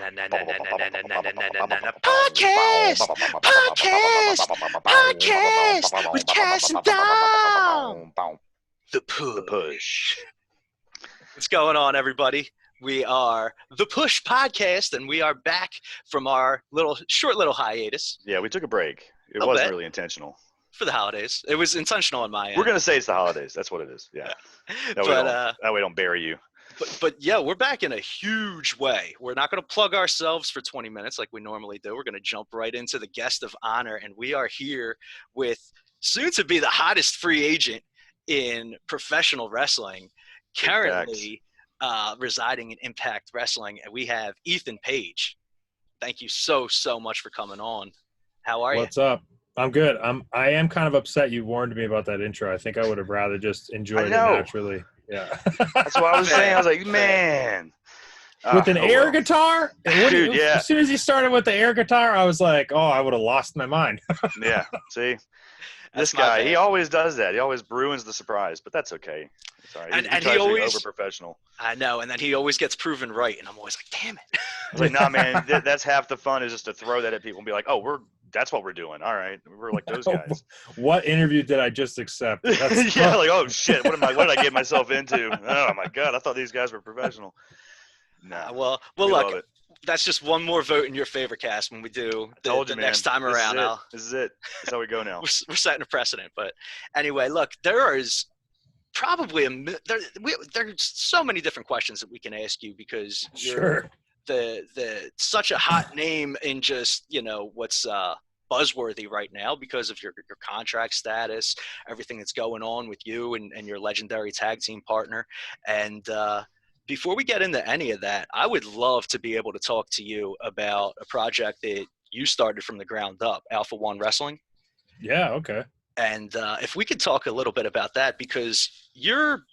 Podcast, podcast with Cass and Dom. The The push. What's going on, everybody? We are the Push Podcast, and we are back from our short little hiatus. Yeah, we took a break. It A wasn't bit. really intentional. For the holidays. It was intentional on my end. We're gonna say it's the holidays. That's what it is. Yeah. That way we don't bury you. But yeah, we're back in a huge way. We're not going to plug ourselves for 20 minutes like we normally do. We're going to jump right into the guest of honor, and we are here with soon to be the hottest free agent in professional wrestling, currently residing in Impact Wrestling, and we have Ethan Page. Thank you so much for coming on. How are you? What's up? I'm good. I am kind of upset you warned me about that intro. I think I would have rather just enjoyed it naturally. Yeah. That's what I was saying. I was like, man. With an air guitar? Dude, yeah. As soon as he started with the air guitar, I was like, oh, I would have lost my mind. Yeah. See? That's This guy, my bad. he always does that. He always ruins the surprise, but that's okay. It's all right. And he he always always- over professional. I know, and then he always gets proven right, and I'm always like, damn it. I was like, nah, man, that's half the fun is just to throw that at people and be like, oh, that's what we're doing. All right. We're like those guys. What interview did I just accept? That's Yeah, like, oh shit, what did I get myself into? Oh my god, I thought these guys were professional. Nah. Well, we love look, it. that's just one more vote in your favor, Cast, when we do Told the you, man. next time This is around. it. This is it. That's how we go now. We're setting a precedent. But anyway, look, there is probably there's so many different questions that we can ask you because you're sure. the such a hot name in just what's buzzworthy right now because of your contract status, everything that's going on with you and your legendary tag team partner. And before we get into any of that, I would love to be able to talk to you about a project that you started from the ground up, Alpha One Wrestling. Yeah, okay. And if we could talk a little bit about that, because you're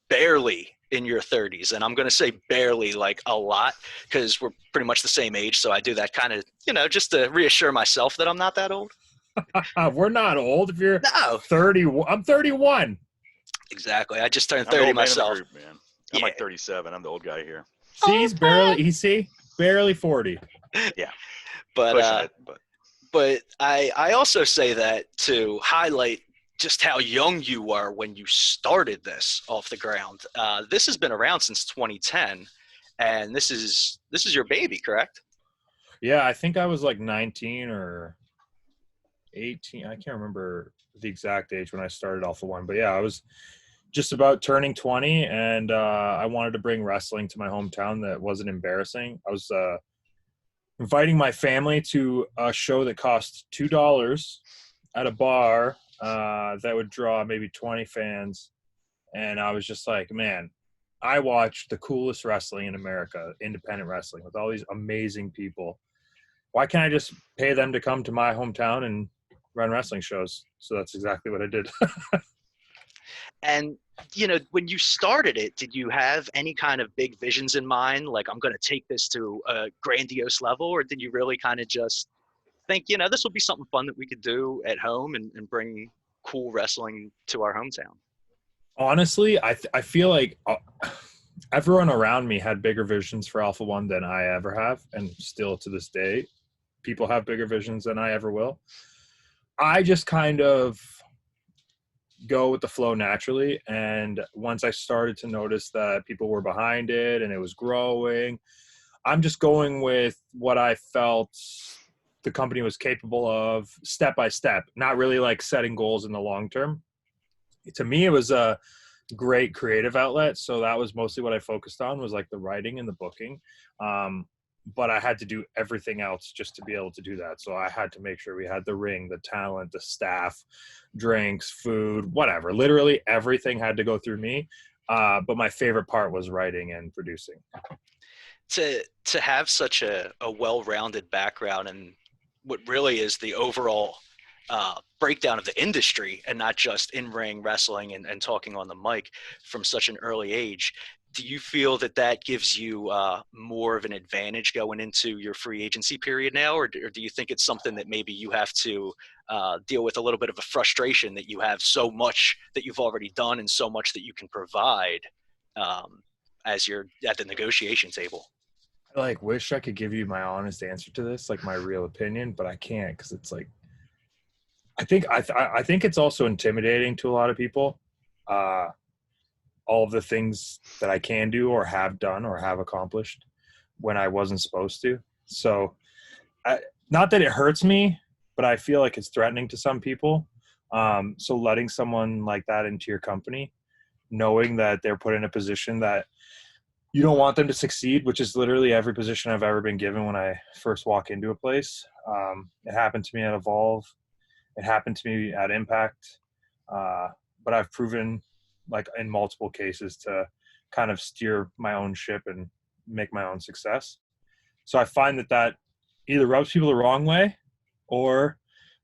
barely in your 30s, and I'm going to say barely like a lot because we're pretty much the same age. So I do that kind of, just to reassure myself that I'm not that old. We're not old. If you're No, 30, I'm 31. exactly. I just turned I'm the 30 old man of the myself. group, man. I'm like 37. I'm the old guy here. See, he's barely 40. But But but I also say that to highlight just how young you were when you started this off the ground. This has been around since 2010, and this is your baby, correct? Yeah, I think I was like 19 or 18. I can't remember the exact age when I started Alpha One, but yeah, I was just about turning 20, and I wanted to bring wrestling to my hometown that wasn't embarrassing. I was inviting my family to a show that cost $2 at a bar that would draw maybe 20 fans, and I was just like, man, I watched the coolest wrestling in America, independent wrestling, with all these amazing people. Why can't I just pay them to come to my hometown and run wrestling shows? So that's exactly what I did. And when you started it, did you have any kind of big visions in mind, like I'm going to take this to a grandiose level, or did you really kind of just think, this will be something fun that we could do at home and bring cool wrestling to our hometown? Honestly, I feel like everyone around me had bigger visions for Alpha One than I ever have, and still to this day, people have bigger visions than I ever will. I just kind of go with the flow naturally, and once I started to notice that people were behind it and it was growing, I'm just going with what I felt the company was capable of step by step, not really like setting goals in the long term. To me, it was a great creative outlet, so that was mostly what I focused on, was like the writing and the booking. But I had to do everything else just to be able to do that. So I had to make sure we had the ring, the talent, the staff, drinks, food, whatever. Literally everything had to go through me. But my favorite part was writing and producing. To have such a well-rounded background and what really is the overall breakdown of the industry, and not just in-ring wrestling and talking on the mic from such an early age, do you feel that gives you more of an advantage going into your free agency period now, or do you think it's something that maybe you have to deal with a little bit of a frustration that you have so much that you've already done and so much that you can provide as you're at the negotiation table? I like wish I could give you my honest answer to this, like my real opinion, but I can't because it's like I think it's also intimidating to a lot of people. Uh, all of the things that I can do or have done or have accomplished when I wasn't supposed to. So, not that it hurts me, but I feel like it's threatening to some people. So letting someone like that into your company, knowing that they're put in a position that you don't want them to succeed, which is literally every position I've ever been given when I first walk into a place. It happened to me at Evolve. It happened to me at Impact. But I've proven, like in multiple cases, to kind of steer my own ship and make my own success. So I find that either rubs people the wrong way, or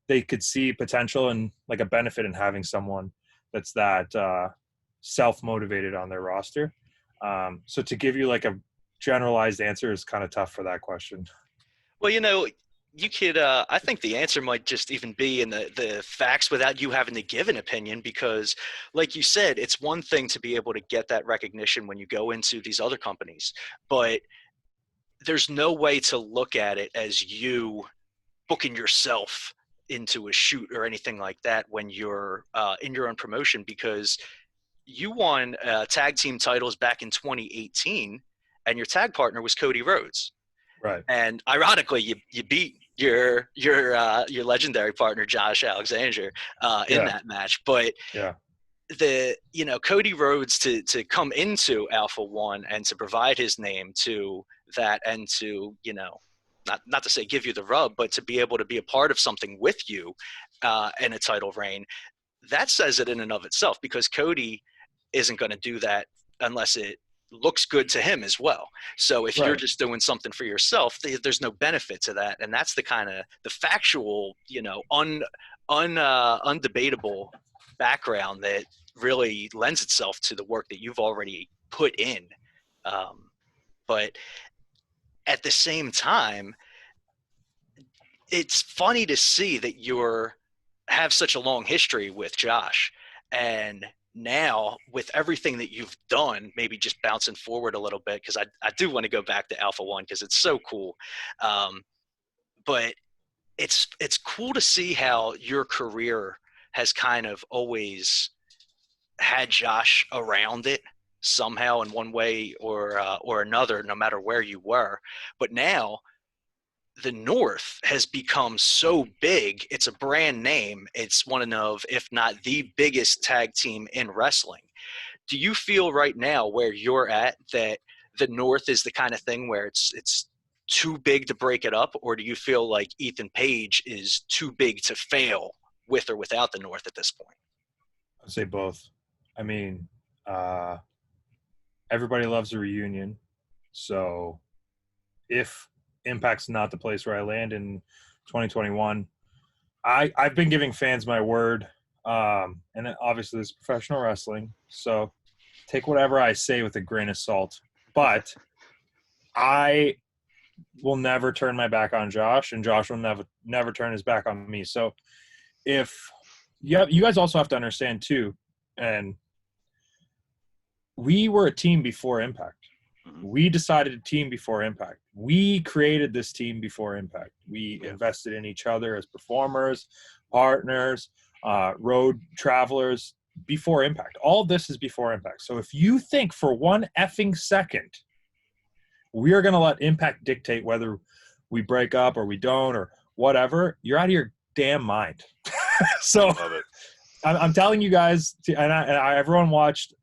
they could see potential and like a benefit in having someone that's that self-motivated on their roster. So to give you like a generalized answer is kind of tough for that question. Well, you could, I think the answer might just even be in the facts without you having to give an opinion, because like you said, it's one thing to be able to get that recognition when you go into these other companies, but there's no way to look at it as you booking yourself into a shoot or anything like that when you're in your own promotion, because you won tag team titles back in 2018 and your tag partner was Cody Rhodes. Right. And ironically, you beat your legendary partner Josh Alexander in that match. But yeah, Cody Rhodes to come into Alpha One and to provide his name to that, and to not to say give you the rub, but to be able to be a part of something with you in a title reign, that says it in and of itself, because Cody isn't going to do that unless it looks good to him as well. So if you're just doing something for yourself, there's no benefit to that. And that's the kind of the factual, undebatable background that really lends itself to the work that you've already put in. But at the same time, it's funny to see that have such a long history with Josh, and now with everything that you've done, maybe just bouncing forward a little bit, because I do want to go back to Alpha One because it's so cool. But it's cool to see how your career has kind of always had Josh around it somehow in one way or another, no matter where you were. But now the North has become so big. It's a brand name. It's one of, if not the biggest tag team in wrestling. Do you feel right now where you're at that the North is the kind of thing where it's too big to break it up, or do you feel like Ethan Page is too big to fail with or without the North at this point? I'd say both. I mean, everybody loves a reunion. So if Impact's not the place where I land in 2021, I've been giving fans my word. And obviously this is professional wrestling, so take whatever I say with a grain of salt. But I will never turn my back on Josh, and Josh will never turn his back on me. So if you guys also have to understand too, and we were a team before Impact. We decided a team before Impact. We created this team before Impact. We invested in each other as performers, partners, road travelers before Impact. All this is before Impact. So if you think for one effing second we are going to let Impact dictate whether we break up or we don't or whatever, you're out of your damn mind. So I'm telling you guys, everyone watched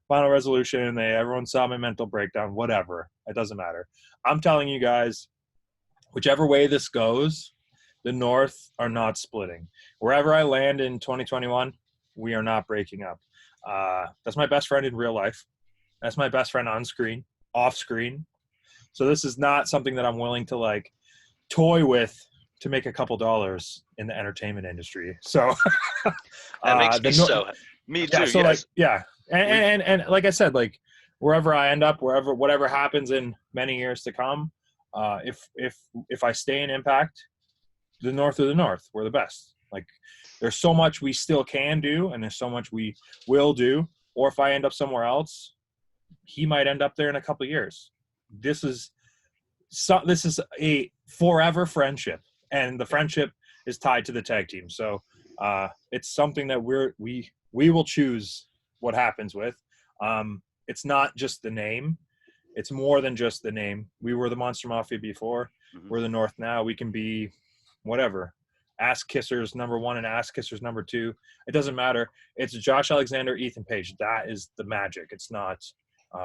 Final Resolution, everyone saw my mental breakdown, whatever. It doesn't matter. I'm telling you guys, whichever way this goes, the North are not splitting. Wherever I land in 2021, we are not breaking up. That's my best friend in real life. That's my best friend on screen, off screen. So this is not something that I'm willing to like toy with to make a couple dollars in the entertainment industry. So that makes me so. Me too. Yeah, so yes. And like I said, like wherever I end up, whatever happens in many years to come, if I stay in Impact, the North are the North. We're the best. Like there's so much we still can do, and there's so much we will do. Or if I end up somewhere else, he might end up there in a couple of years. This is this is a forever friendship, and the friendship is tied to the tag team. So it's something that we will choose what happens with. It's not just the name. It's more than just the name. We were the Monster Mafia before. Mhm. We're the North now. We can be whatever. Ass Kissers #1 and Ass Kissers #2. It doesn't matter. It's Josh Alexander, Ethan Page. That is the magic. It's not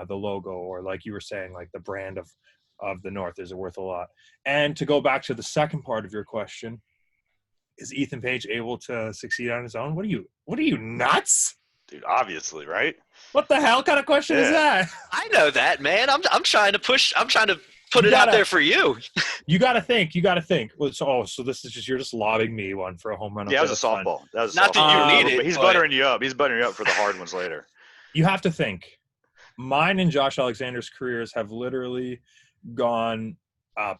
the logo, or like you were saying, like the brand of the North is worth a lot. And to go back to the second part of your question, is Ethan Page able to succeed on his own? What are you nuts? Dude, obviously, right? What the hell kind of question is that? I know that, man. I'm trying to put You it out gotta- there for you. You got to think. Well, so this is just, you're just lobbing me one for a home run. Yeah, Okay, that was a that's fine. softball. That was a Not that softball. you need it, But he's but- buttering you up. He's buttering you up for the hard ones later. You have to think. Mine and Josh Alexander's careers have literally gone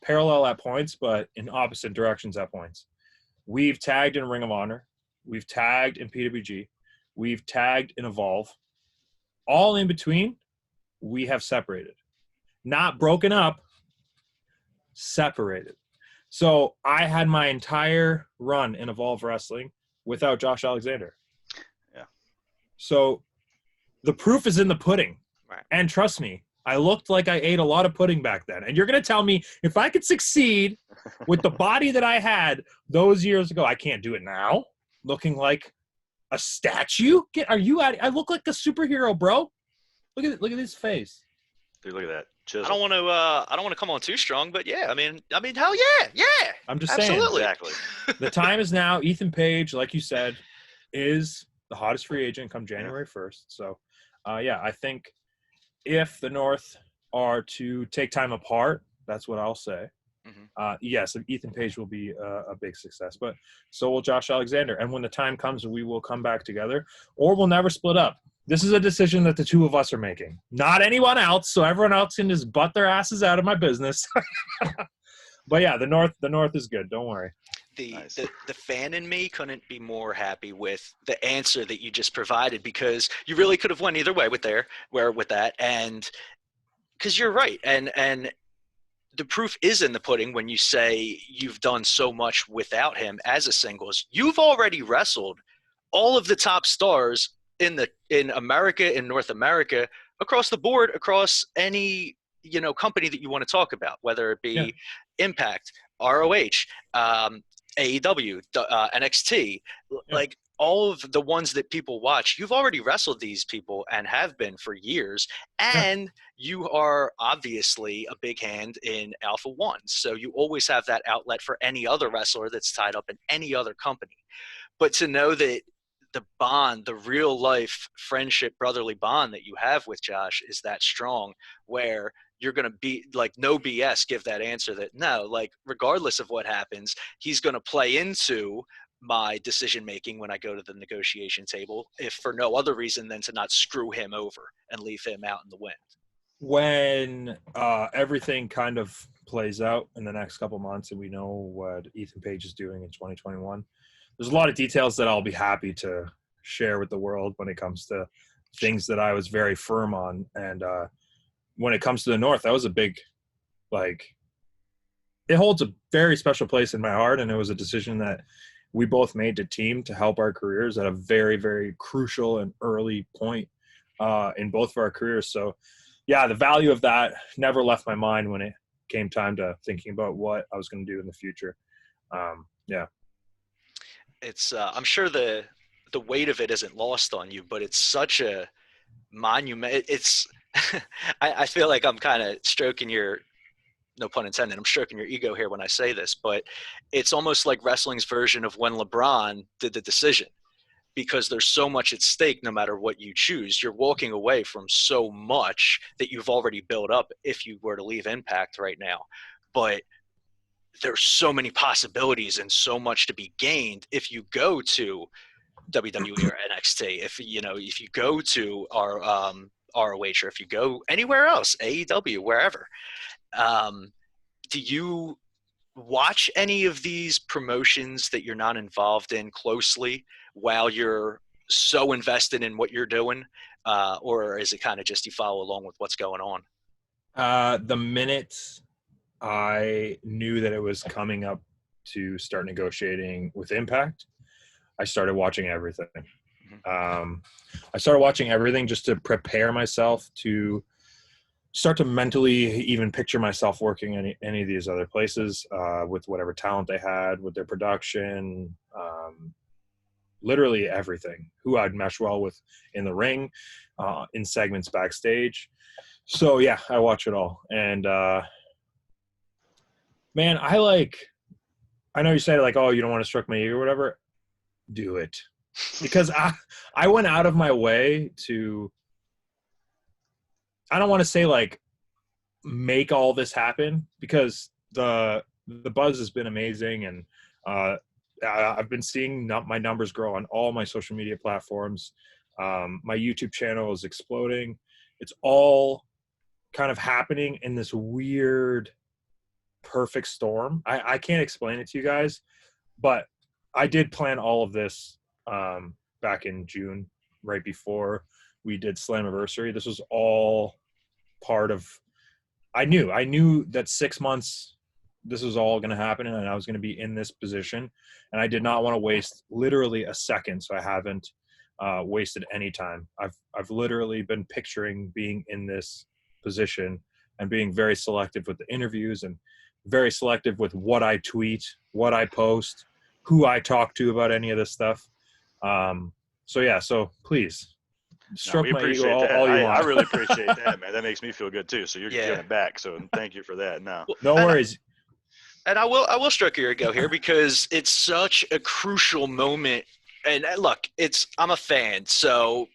parallel at points, but in opposite directions at points. We've tagged in Ring of Honor. We've tagged in PWG. We've tagged in Evolve. All in between, we have separated. Not broken up, separated. So I had my entire run in Evolve Wrestling without Josh Alexander. Yeah. So the proof is in the pudding. Right. And trust me, I looked like I ate a lot of pudding back then. And you're going to tell me if I could succeed with the body that I had those years ago, I can't do it now. Looking like a statue? Are you out? I look like a superhero, bro. Look at his face. Dude, look at that. I Chisel. don't want to come on too strong, but yeah, I mean, hell yeah. I'm just Absolutely. Exactly. saying. The time is now. Ethan Page, like you said, is the hottest free agent come January 1st. So, yeah, I think if the North are to take time apart, that's what I'll say. Mhm. Yes, Ethan Page will be a big success, but so will Josh Alexander. And when the time comes, we will come back together, or we'll never split up. This is a decision that the two of us are making, not anyone else. So everyone else can just butt their asses out of my business. But yeah, the North is good. Don't worry. Nice. The fan in me couldn't be more happy with the answer that you just provided, because you really could have went either way with that, and because you're right, and the proof is in the pudding when you say you've done so much without him as a singles. You've already wrestled all of the top stars in America, in North America, across the board, across any company that you want to talk about, whether it be Impact, ROH, AEW, NXT, like all of the ones that people watch. You've already wrestled these people and have been for years, and you are obviously a big hand in Alpha One, so you always have that outlet for any other wrestler that's tied up in any other company. But to know that the bond, the real life friendship, brotherly bond that you have with Josh is that strong, where you're going to be like, no BS, give that answer that no, like regardless of what happens, he's going to play into my decision making when I go to the negotiation table, if for no other reason than to not screw him over and leave him out in the wind. When everything kind of plays out in the next couple months and we know what Ethan Page is doing in 2021, there's a lot of details that I'll be happy to share with the world when it comes to things that I was very firm on. And when it comes to the North, that was a big, it holds a very special place in my heart. And it was a decision that we both made to team to help our careers at a very, very crucial and early point in both of our careers. So yeah, the value of that never left my mind when it came time to thinking about what I was going to do in the future. Yeah. It's I'm sure the weight of it isn't lost on you, but it's such a monument. It's I feel like I'm kind of stroking your, no pun intended, I'm stroking your ego here when I say this, but it's almost like wrestling's version of when LeBron did the decision, because there's so much at stake no matter what you choose. You're walking away from so much that you've already built up if you were to leave Impact right now. But there's so many possibilities and so much to be gained if you go to WWE or NXT. If you go to our ROH, or if you go anywhere else, AEW, wherever. Do you watch any of these promotions that you're not involved in closely while you're so invested in what you're doing, or is it kind of just you follow along with what's going on? The minute I knew that it was coming up to start negotiating with Impact, I started watching everything. I started watching everything just to prepare myself to start to mentally even picture myself working in any of these other places with whatever talent they had, with their production, literally everything, who I'd mesh well with in the ring, in segments backstage. So yeah, I watch it all. And man, I know you say like, oh, you don't want to stroke my ego or whatever. Do it. Because I went out of my way to, I don't want to say like make all this happen, because the buzz has been amazing, and I've been seeing my numbers grow on all my social media platforms. My YouTube channel is exploding. It's all kind of happening in this weird, perfect storm. I can't explain it to you guys, but I did plan all of this back in June, right before we did Slammiversary. This was all part of, I knew that 6 months, this was all going to happen, and I was going to be in this position, and I did not want to waste literally a second. So I haven't wasted any time. I've literally been picturing being in this position and being very selective with the interviews and very selective with what I tweet, what I post, who I talk to about any of this stuff. So yeah, so please stroke my ego all you want. I really appreciate that, man. That makes me feel good too. So you're giving it back. So thank you for that. No worries. And I will stroke your ego here, because it's such a crucial moment. And look, I'm a fan, so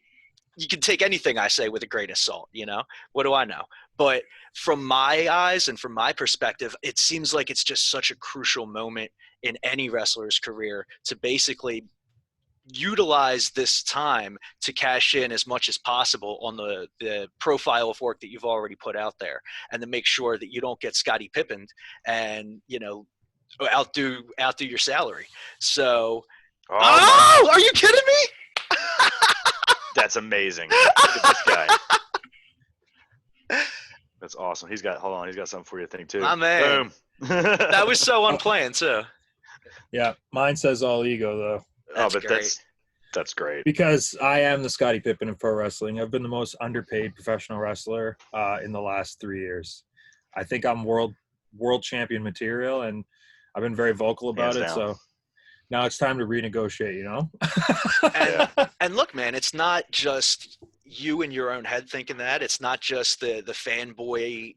you can take anything I say with a grain of salt, you know? What do I know? But from my eyes and from my perspective, it seems like it's just such a crucial moment in any wrestler's career to basically utilize this time to cash in as much as possible on the profile of work that you've already put out there, and to make sure that you don't get Scottie Pippened and, you know, outdo your salary. So, are you kidding me? That's amazing. Look at this guy. That's awesome. He's got something for you to think too. My man. Boom. That was so unplanned too. Yeah, mine says all ego though. That's great. Because I am the Scottie Pippen of pro wrestling. I've been the most underpaid professional wrestler in the last 3 years. I think I'm world champion material, and I've been very vocal about it. So now it's time to renegotiate, you know? And look, man, it's not just you in your own head thinking that. It's not just the fanboy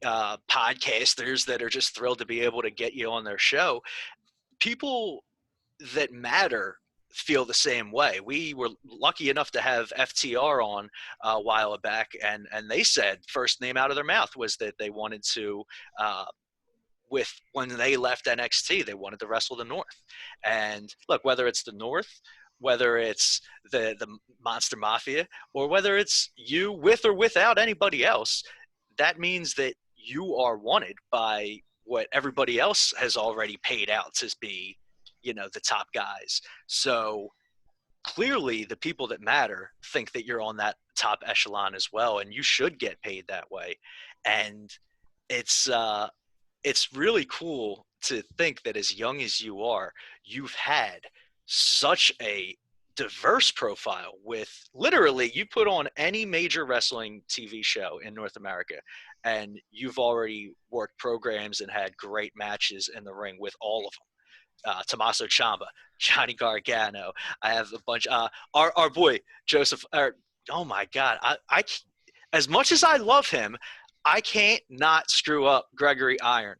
podcasters that are just thrilled to be able to get you on their show. People that matter feel the same way. We were lucky enough to have FTR on a while back, and they said first name out of their mouth was that they wanted to when they left NXT, they wanted to wrestle the North. And look, whether it's the North, whether it's the Monster Mafia, or whether it's you with or without anybody else, that means that you are wanted by what everybody else has already paid out to be, you know, the top guys. So clearly the people that matter think that you're on that top echelon as well, and you should get paid that way. And it's really cool to think that as young as you are, you've had such a diverse profile. With literally, you put on any major wrestling TV show in North America, and you've already worked programs and had great matches in the ring with all of them. Tommaso Ciampa, Johnny Gargano. I have a bunch. Our boy Joseph. Oh my God! I as much as I love him, I can't not screw up Gregory Iron.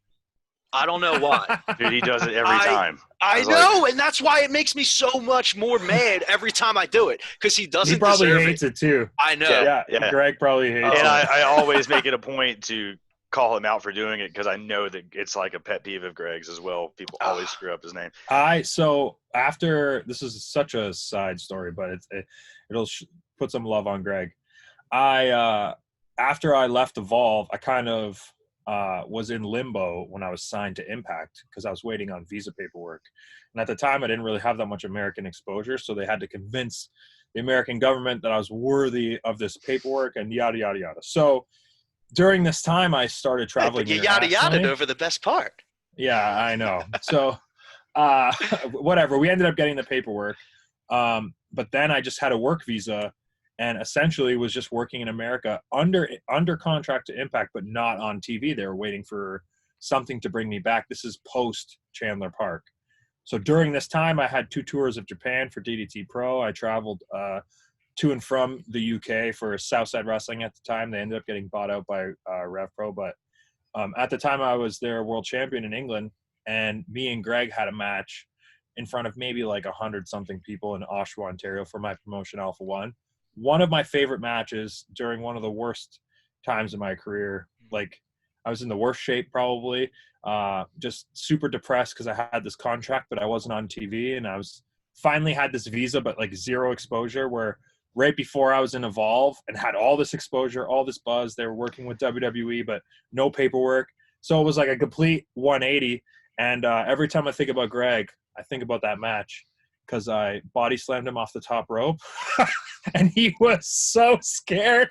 I don't know why. Dude, he does it every time. I know, and that's why it makes me so much more mad every time I do it, because he doesn't. He probably deserve hates it too. I know. Yeah. Greg probably hates it. And I always make it a point to call him out for doing it, because I know that it's like a pet peeve of Greg's as well. People always screw up his name. So after, this is such a side story, but it'll put some love on Greg. After I left Evolve, I kind of was in limbo when I was signed to Impact, because I was waiting on visa paperwork. And at the time, I didn't really have that much American exposure, so they had to convince the American government that I was worthy of this paperwork and yada, yada, yada. So during this time, I started Right, traveling but you yada yada internationally. over the best part. Yeah, I know. So, whatever. We ended up getting the paperwork, but then I just had a work visa, and essentially was just working in America under contract to Impact, but not on TV. They were waiting for something to bring me back. This is post Chandler Park. So during this time, I had 2 tours of Japan for DDT Pro. I traveled to and from the UK for Southside Wrestling at the time. They ended up getting bought out by Rev Pro, but at the time I was their world champion in England, and me and Greg had a match in front of maybe like 100 something people in Oshawa, Ontario for my promotion Alpha One. One of my favorite matches during one of the worst times in my career. Like I was in the worst shape probably, just super depressed because I had this contract, but I wasn't on TV, and I was finally had this visa, but like zero exposure, where right before I was in Evolve and had all this exposure, all this buzz. They were working with WWE, but no paperwork. So it was like a complete 180. And every time I think about Greg, I think about that match because I body slammed him off the top rope, and he was so scared.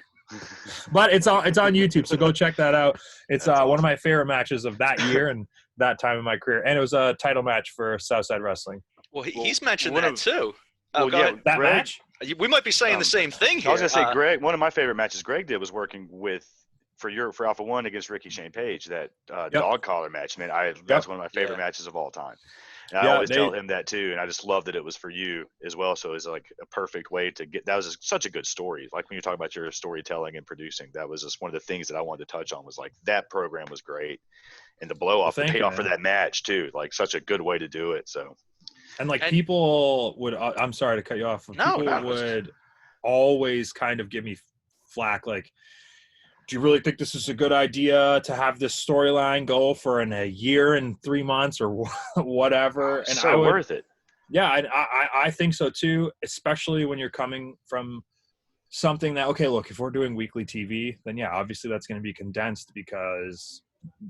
But it's on YouTube, so go check that out. It's one of my favorite matches of that year and that time in my career, and it was a title match for Southside Wrestling. Well, he's mentioned one that of- too. Well, Go yeah, ahead. That Greg, match? We might be saying the same thing here. I was gonna say, Greg. One of my favorite matches Greg did was working for Alpha One against Ricky Shane Page. That dog collar match, man. That's one of my favorite matches of all time. And I always tell him that too, and I just love that it was for you as well. So it's like a perfect way to get. That was such a good story. Like when you talk about your storytelling and producing, that was just one of the things that I wanted to touch on. Was like that program was great, and the blow off, the payoff for that match too. Like such a good way to do it. So. And like people would, I'm sorry to cut you off. People would always kind of give me flack, like, do you really think this is a good idea to have this storyline go for a year and 3 months or whatever? And so worth it. Yeah, I think so too, especially when you're coming from something that, okay, look, if we're doing weekly TV, then yeah, obviously that's going to be condensed because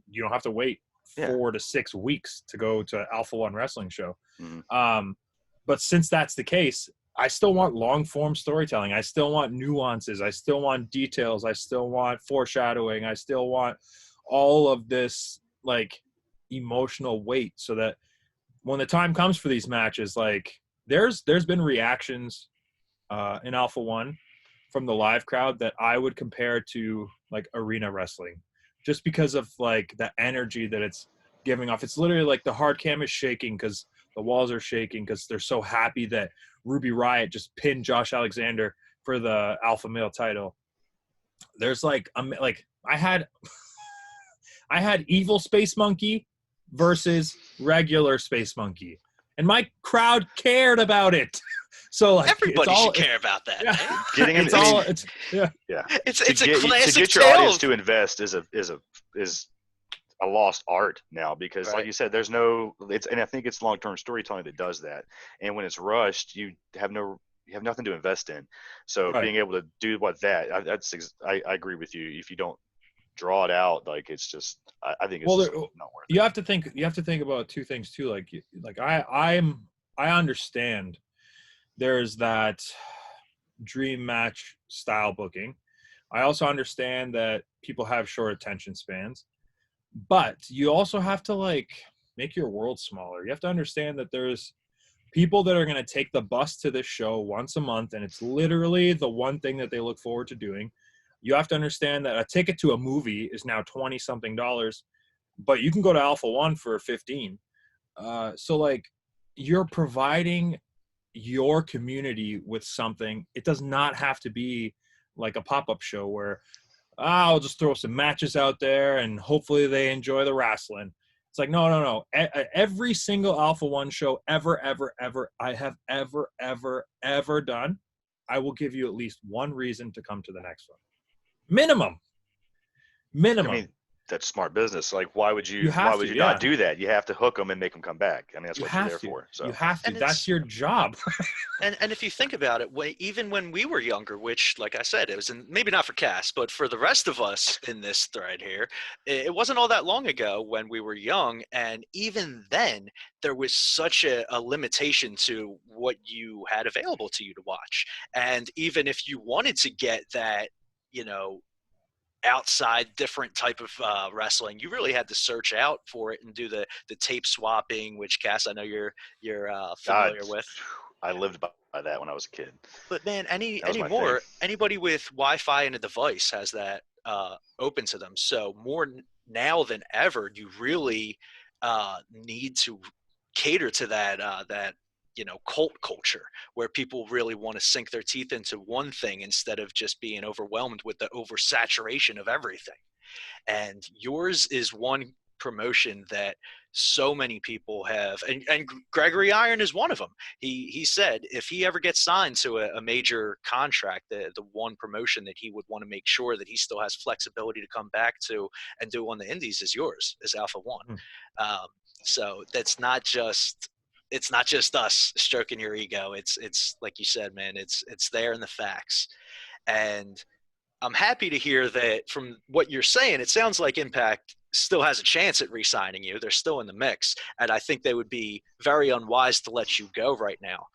you don't have to wait 4 to 6 weeks to go to Alpha One wrestling show. Mm-hmm. But since that's the case, I still want long form storytelling. I still want nuances. I still want details. I still want foreshadowing. I still want all of this like emotional weight so that when the time comes for these matches, like there's been reactions in Alpha One from the live crowd that I would compare to like arena wrestling. Just because of like the energy that it's giving off. It's literally like the hard cam is shaking because the walls are shaking because they're so happy that Ruby Riott just pinned Josh Alexander for the alpha male title. There's like I had evil Space Monkey versus regular Space Monkey, and my crowd cared about it. So like everybody should care about that. Yeah. Man. Getting it's a classic to get your tale. audience to invest is a lost art now because like you said, there's no and I think it's long-term storytelling that does that. And when it's rushed, you have nothing to invest in. So being able to do I agree with you. If you don't draw it out, like it's just I think it's not worth it. You have to think about two things too. Like I understand there's that dream match style booking. I also understand that people have short attention spans, but you also have to like make your world smaller. You have to understand that there's people that are going to take the bus to this show once a month, and it's literally the one thing that they look forward to doing. You have to understand that a ticket to a movie is now $20-something, but you can go to Alpha One for 15. So like you're providing your community with something. It does not have to be like a pop-up show where I'll just throw some matches out there and hopefully they enjoy the wrestling. It's like, no. Every single Alpha One show ever I have ever done, I will give you at least one reason to come to the next one. Minimum. I mean, that's smart business. Like, why would you not do that? You have to hook them and make them come back. I mean, that's what you're there for. So you have to. That's your job. and if you think about it, even when we were younger, which, like I said, it was maybe not for Cass, but for the rest of us in this thread here, it wasn't all that long ago when we were young, and even then, there was such a limitation to what you had available to you to watch. And even if you wanted to get that, outside different type of wrestling, you really had to search out for it and do the tape swapping, which Cass, I know you're God, familiar with. I lived by that when I was a kid. But man, That was my thing. anybody with Wi-Fi and a device has that open to them. So more now than ever, you really need to cater to that cult culture where people really want to sink their teeth into one thing instead of just being overwhelmed with the oversaturation of everything. And yours is one promotion that so many people have, and Gregory Iron is one of them. He said if he ever gets signed to a major contract, the one promotion that he would want to make sure that he still has flexibility to come back to and do on the indies is yours, is Alpha One. So it's not just us stroking your ego. It's like you said, man, it's there in the facts. And I'm happy to hear that from what you're saying, it sounds like Impact still has a chance at re-signing you. They're still in the mix. And I think they would be very unwise to let you go right now.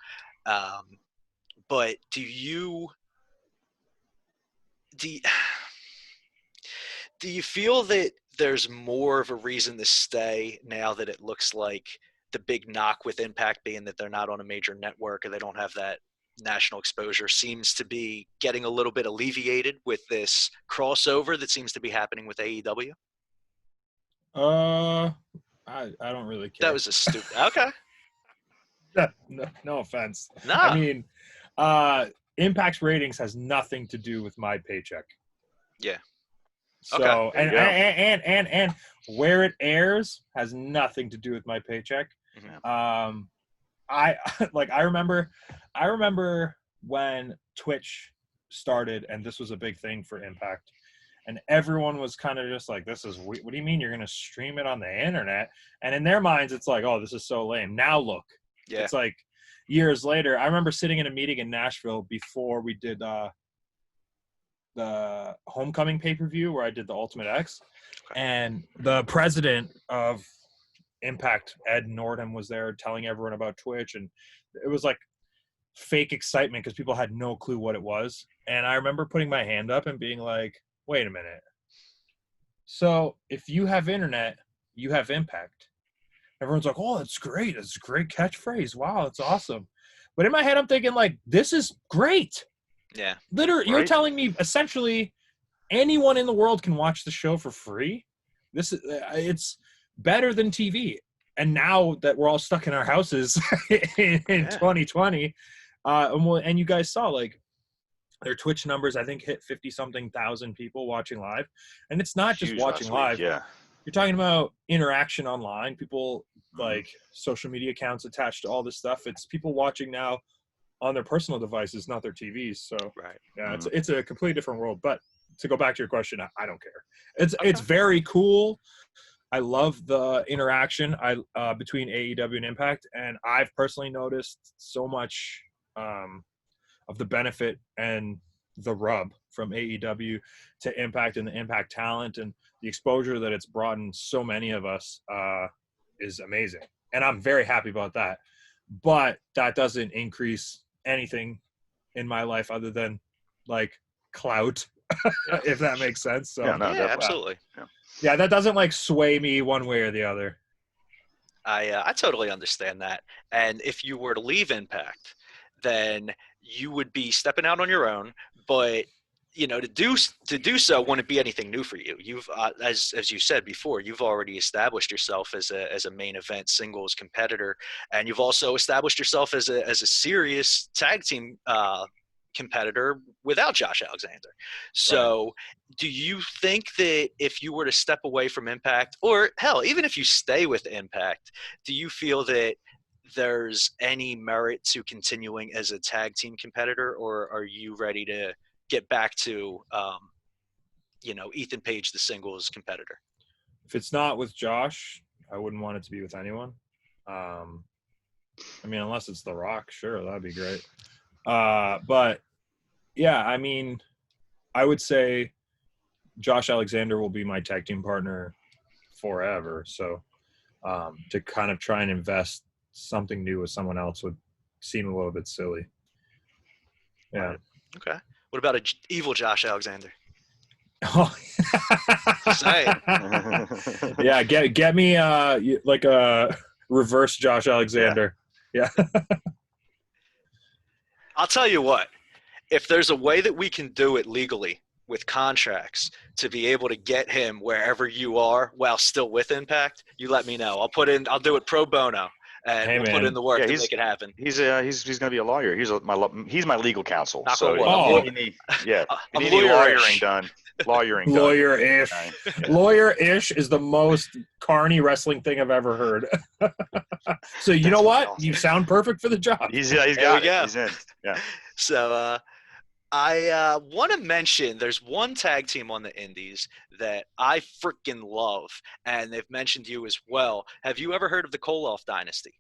But do you feel that there's more of a reason to stay now that it looks like the big knock with Impact being that they're not on a major network or they don't have that national exposure seems to be getting a little bit alleviated with this crossover that seems to be happening with AEW? I don't really care. That was a stupid. Okay. No offense. No. I mean, Impact's ratings has nothing to do with my paycheck. Yeah. So okay. and where it airs has nothing to do with my paycheck. Mm-hmm. I remember when Twitch started and this was a big thing for Impact, and everyone was kind of just like, this is, what do you mean you're going to stream it on the internet? And in their minds, it's like, oh, this is so lame. Now look, It's like years later. I remember sitting in a meeting in Nashville before we did the Homecoming pay-per-view where I did the Ultimate X, and the president of Impact, Ed Nordham, was there telling everyone about Twitch, and it was like fake excitement because people had no clue what it was. And I remember putting my hand up and being like, wait a minute. So if you have internet, you have Impact. Everyone's like, oh, that's great. It's a great catchphrase. Wow, that's awesome. But in my head, I'm thinking like, this is great. Yeah. Literally, right? You're telling me essentially anyone in the world can watch the show for free. It's better than TV. And now that we're all stuck in our houses in 2020, and you guys saw like their Twitch numbers, I think, hit 50-something thousand people watching live. And it's not just watching live. Yeah. You're talking about interaction online, people like social media accounts attached to all this stuff. It's people watching now on their personal devices, not their TVs. So yeah, it's a completely different world. But to go back to your question, I don't care. It's very cool. I love the interaction between AEW and Impact, and I've personally noticed so much of the benefit and the rub from AEW to Impact and the Impact talent and the exposure that it's brought in so many of us is amazing. And I'm very happy about that. But that doesn't increase anything in my life other than like clout, if that makes sense. So absolutely. Yeah, that doesn't like sway me one way or the other. I totally understand that. And if you were to leave Impact, then you would be stepping out on your own. But to do so wouldn't be anything new for you. You've as you said before, you've already established yourself as a main event singles competitor, and you've also established yourself as a serious tag team competitor without Josh Alexander. So do you think that if you were to step away from Impact, or hell, even if you stay with Impact, do you feel that there's any merit to continuing as a tag team competitor, or are you ready to get back to Ethan Page, the singles competitor? If it's not with Josh, I wouldn't want it to be with anyone. I mean, unless it's The Rock, sure, that'd be great. But yeah, I mean, I would say Josh Alexander will be my tag team partner forever. So to kind of try and invest something new with someone else would seem a little bit silly. Yeah. Okay. What about evil Josh Alexander? Oh. Just saying. Yeah, get me like a reverse Josh Alexander. Yeah. I'll tell you what. If there's a way that we can do it legally with contracts to be able to get him wherever you are while still with Impact, you let me know. I'll do it pro bono, and Hey, we'll put in the work to make it happen. He's going to be a lawyer. He's my legal counsel. Knock so on wood. Oh. you need lawyering done. Lawyering done. Lawyer-ish. Yeah. Lawyer-ish is the most carny wrestling thing I've ever heard. So you know what? You sound perfect for the job. He's got it. He's in. Yeah. So I want to mention there's one tag team on the Indies that I freaking love, and they've mentioned you as well. Have you ever heard of the Koloff Dynasty?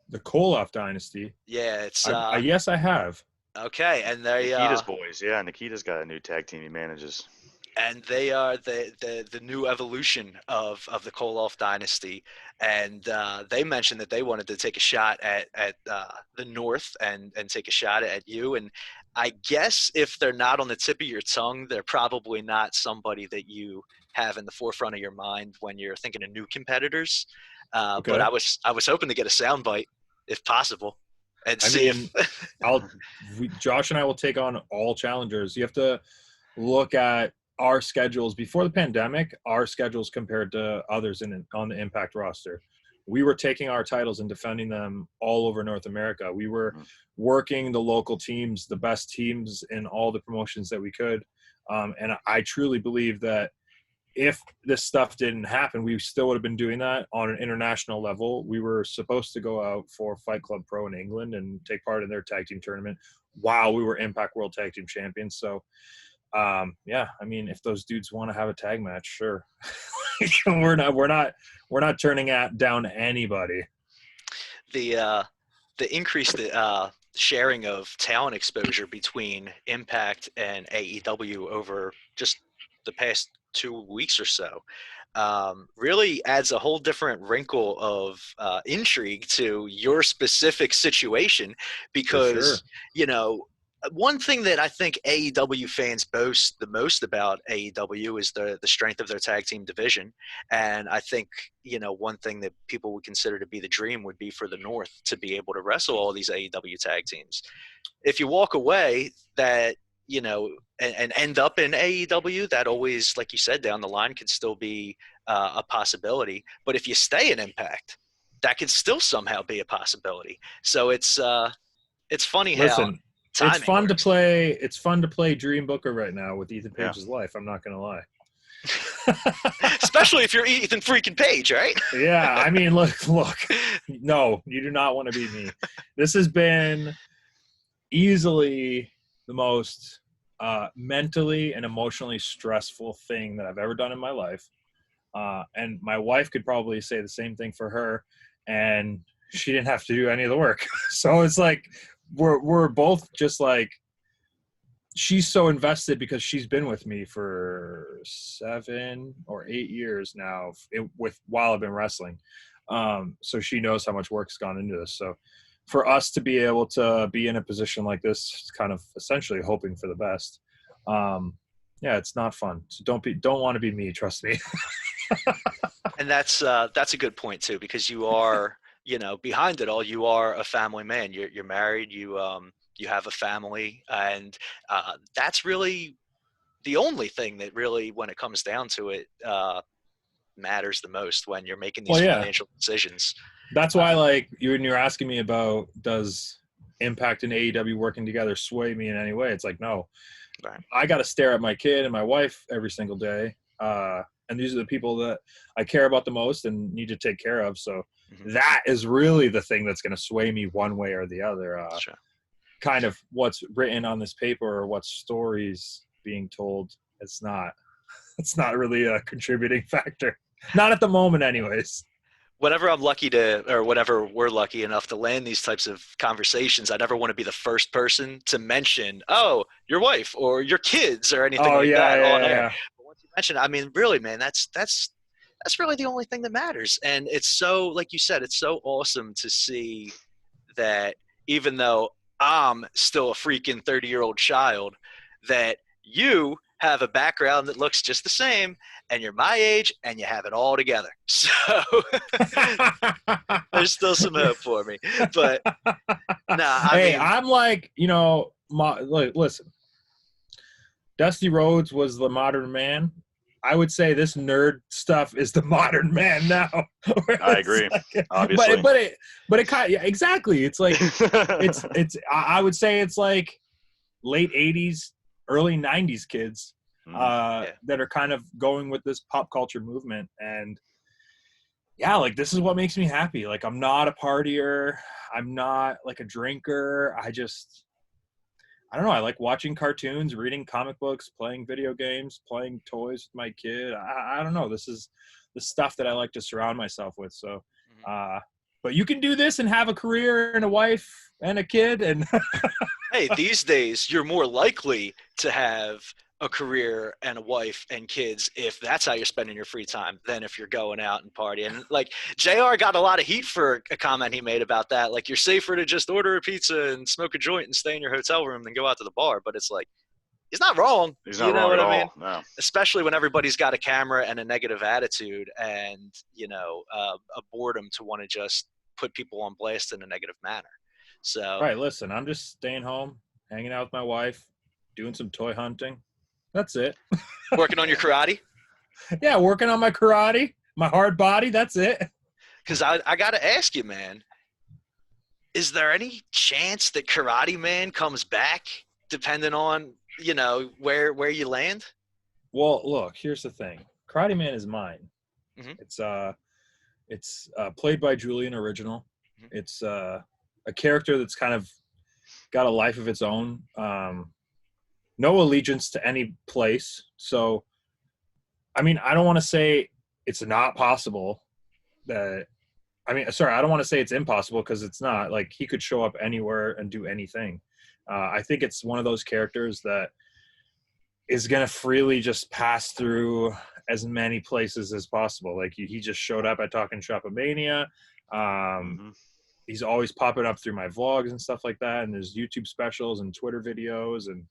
The Koloff Dynasty? Yeah, it's yes, I have. Okay, and they Nikita's boys. Yeah, Nikita's got a new tag team he manages. And they are the new evolution of the Koloff Dynasty, and they mentioned that they wanted to take a shot at the North and take a shot at you. And I guess if they're not on the tip of your tongue, they're probably not somebody that you have in the forefront of your mind when you're thinking of new competitors. Okay. But I was hoping to get a soundbite if possible. And Josh and I will take on all challengers. You have to look at our schedules before the pandemic, our schedules compared to others on the Impact roster. We were taking our titles and defending them all over North America. We were working the local teams, the best teams in all the promotions that we could. And I truly believe that if this stuff didn't happen, we still would have been doing that on an international level. We were supposed to go out for Fight Club Pro in England and take part in their tag team tournament while we were Impact World Tag Team Champions. So, yeah, I mean, if those dudes want to have a tag match, sure. we're not turning down anybody. The increased sharing of talent exposure between Impact and AEW over just the past 2 weeks or so really adds a whole different wrinkle of intrigue to your specific situation, because one thing that I think AEW fans boast the most about AEW is the strength of their tag team division. And I think, one thing that people would consider to be the dream would be for the North to be able to wrestle all these AEW tag teams. If you walk away and end up in AEW, that always, like you said, down the line could still be a possibility. But if you stay in Impact, that could still somehow be a possibility. So it's funny how it's fun to play. It's fun to play Dream Booker right now with Ethan Page's life. I'm not gonna lie. Especially if you're Ethan freaking Page, right? Yeah, I mean, look. No, you do not want to be me. This has been easily the most mentally and emotionally stressful thing that I've ever done in my life. And my wife could probably say the same thing for her, and she didn't have to do any of the work. So it's like we're both just like, she's so invested because she's been with me for 7 or 8 years now while I've been wrestling. So she knows how much work's gone into this. So for us to be able to be in a position like this, it's kind of essentially hoping for the best. Yeah, it's not fun. So don't want to be me. Trust me. And that's a good point too, because you are, behind it all, you are a family man. You're married. You have a family, and that's really the only thing that really, when it comes down to it, matters the most when you're making these financial decisions. That's why, when you're asking me about does Impact and AEW working together sway me in any way, it's like, no. Right. I got to stare at my kid and my wife every single day. And these are the people that I care about the most and need to take care of. So that is really the thing that's going to sway me one way or the other. Sure. Kind of what's written on this paper or what stories being told. It's not really a contributing factor. Not at the moment anyways. Whenever I'm lucky or whenever we're lucky enough to land these types of conversations, I never want to be the first person to mention, oh, your wife or your kids or anything that on air. But once you mention, I mean, really, man, that's really the only thing that matters. And it's so, like you said, it's so awesome to see that even though I'm still a freaking 30-year-old child, that you have a background that looks just the same, and you're my age, and you have it all together. So there's still some hope for me. But I mean, I'm like, listen, Dusty Rhodes was the modern man. I would say this nerd stuff is the modern man now. I agree. Like, obviously, but it kind of, exactly. It's like it's. I would say it's like late '80s, early '90s kids that are kind of going with this pop culture movement, and yeah, like this is what makes me happy. Like I'm not a partier. I'm not like a drinker. I don't know. I like watching cartoons, reading comic books, playing video games, playing toys with my kid. I don't know. This is the stuff that I like to surround myself with. So, but you can do this and have a career and a wife and a kid. And hey, these days you're more likely to have a career and a wife and kids if that's how you're spending your free time than if you're going out and partying. Like JR got a lot of heat for a comment he made about that. Like, you're safer to just order a pizza and smoke a joint and stay in your hotel room than go out to the bar. But it's like, he's not wrong. He's not wrong at all. No. Especially when everybody's got a camera and a negative attitude and, a boredom to want to just put people on blast in a negative manner. So, right. Listen, I'm just staying home, hanging out with my wife, doing some toy hunting. That's it. Working on your karate? Yeah, working on my karate, my hard body. That's it. Because I got to ask you, man, is there any chance that Karate Man comes back depending on, where you land? Well, look, here's the thing. Karate Man is mine. Mm-hmm. It's played by Julian Original. Mm-hmm. It's a character that's kind of got a life of its own. No allegiance to any place. So, I mean, I don't want to say it's not possible I don't want to say it's impossible because it's not. Like, he could show up anywhere and do anything. I think it's one of those characters that is going to freely just pass through as many places as possible. Like, he just showed up at Talking Shop-A-Mania. He's always popping up through my vlogs and stuff like that. And there's YouTube specials and Twitter videos. And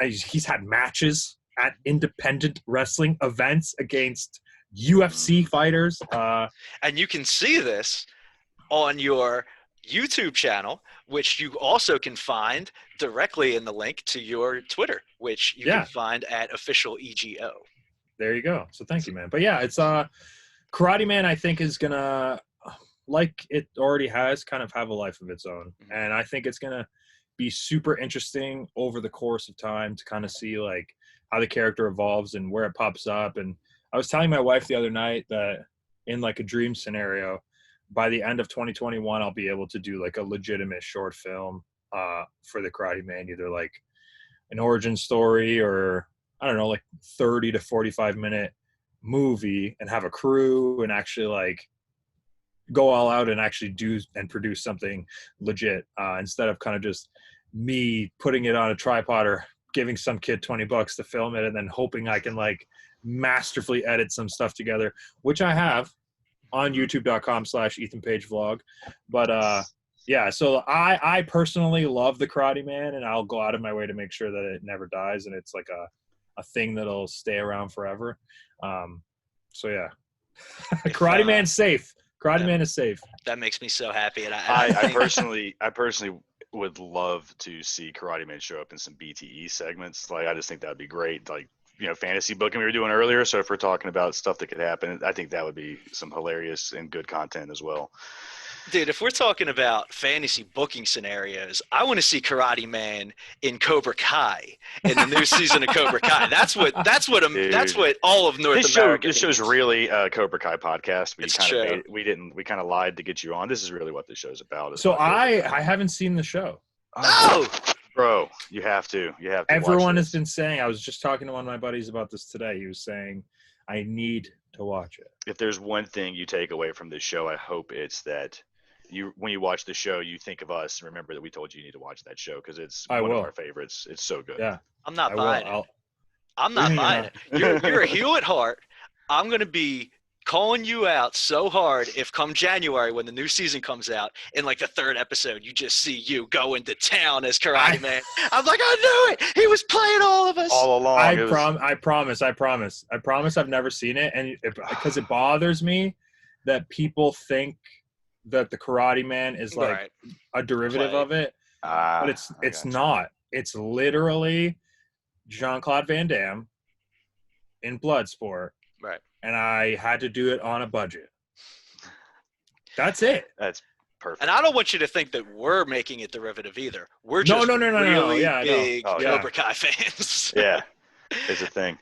he's had matches at independent wrestling events against UFC fighters. And you can see this on your YouTube channel, which you also can find directly in the link to your Twitter, which you can find at official EGO. There you go. So thank you, man. But yeah, it's Karate Man, I think, is going to, like it already has, kind of have a life of its own. Mm-hmm. And I think it's going to be super interesting over the course of time to kind of see like how the character evolves and where it pops up. And I was telling my wife the other night that in like a dream scenario, by the end of 2021, I'll be able to do like a legitimate short film for the Karate Man, either like an origin story or I don't know, like 30 to 45 minute movie, and have a crew and actually like go all out and actually do and produce something legit instead of kind of just me putting it on a tripod or giving some kid $20 to film it and then hoping I can like masterfully edit some stuff together, which I have on youtube.com/EthanPageVlog. But yeah, so I personally love the Karate Man, and I'll go out of my way to make sure that it never dies and it's like a thing that'll stay around forever. So yeah, Karate Man's safe. Karate Man is safe. That makes me so happy. And I personally would love to see Karate Man show up in some BTE segments. Like, I just think that'd be great. Like, fantasy booking we were doing earlier. So if we're talking about stuff that could happen, I think that would be some hilarious and good content as well. Dude, if we're talking about fantasy booking scenarios, I want to see Karate Man in Cobra Kai in the new season of Cobra Kai. That's what all of North America. This show's really a Cobra Kai podcast. We kind of lied to get you on. This is really what this show's about. So I haven't seen the show. Oh, bro, you have to. Everyone has been saying. I was just talking to one of my buddies about this today. He was saying, I need to watch it. If there's one thing you take away from this show, I hope it's that when you watch the show, you think of us and remember that we told you need to watch that show because it's one of our favorites. It's so good. Yeah, I'm not buying it. I'm not buying it. You're a heel at heart. I'm going to be calling you out so hard if come January when the new season comes out in like the third episode you just see you go into town as Karate Man. I'm like, I knew it. He was playing all of us all along. I promise I've never seen it, and because it bothers me that people think that the Karate Man is like a derivative of it, but it's not. It's literally Jean-Claude Van Damme in Bloodsport. Right. And I had to do it on a budget. That's it. That's perfect. And I don't want you to think that we're making it derivative either. We're just really big Cobra Kai fans. Yeah, it's a thing.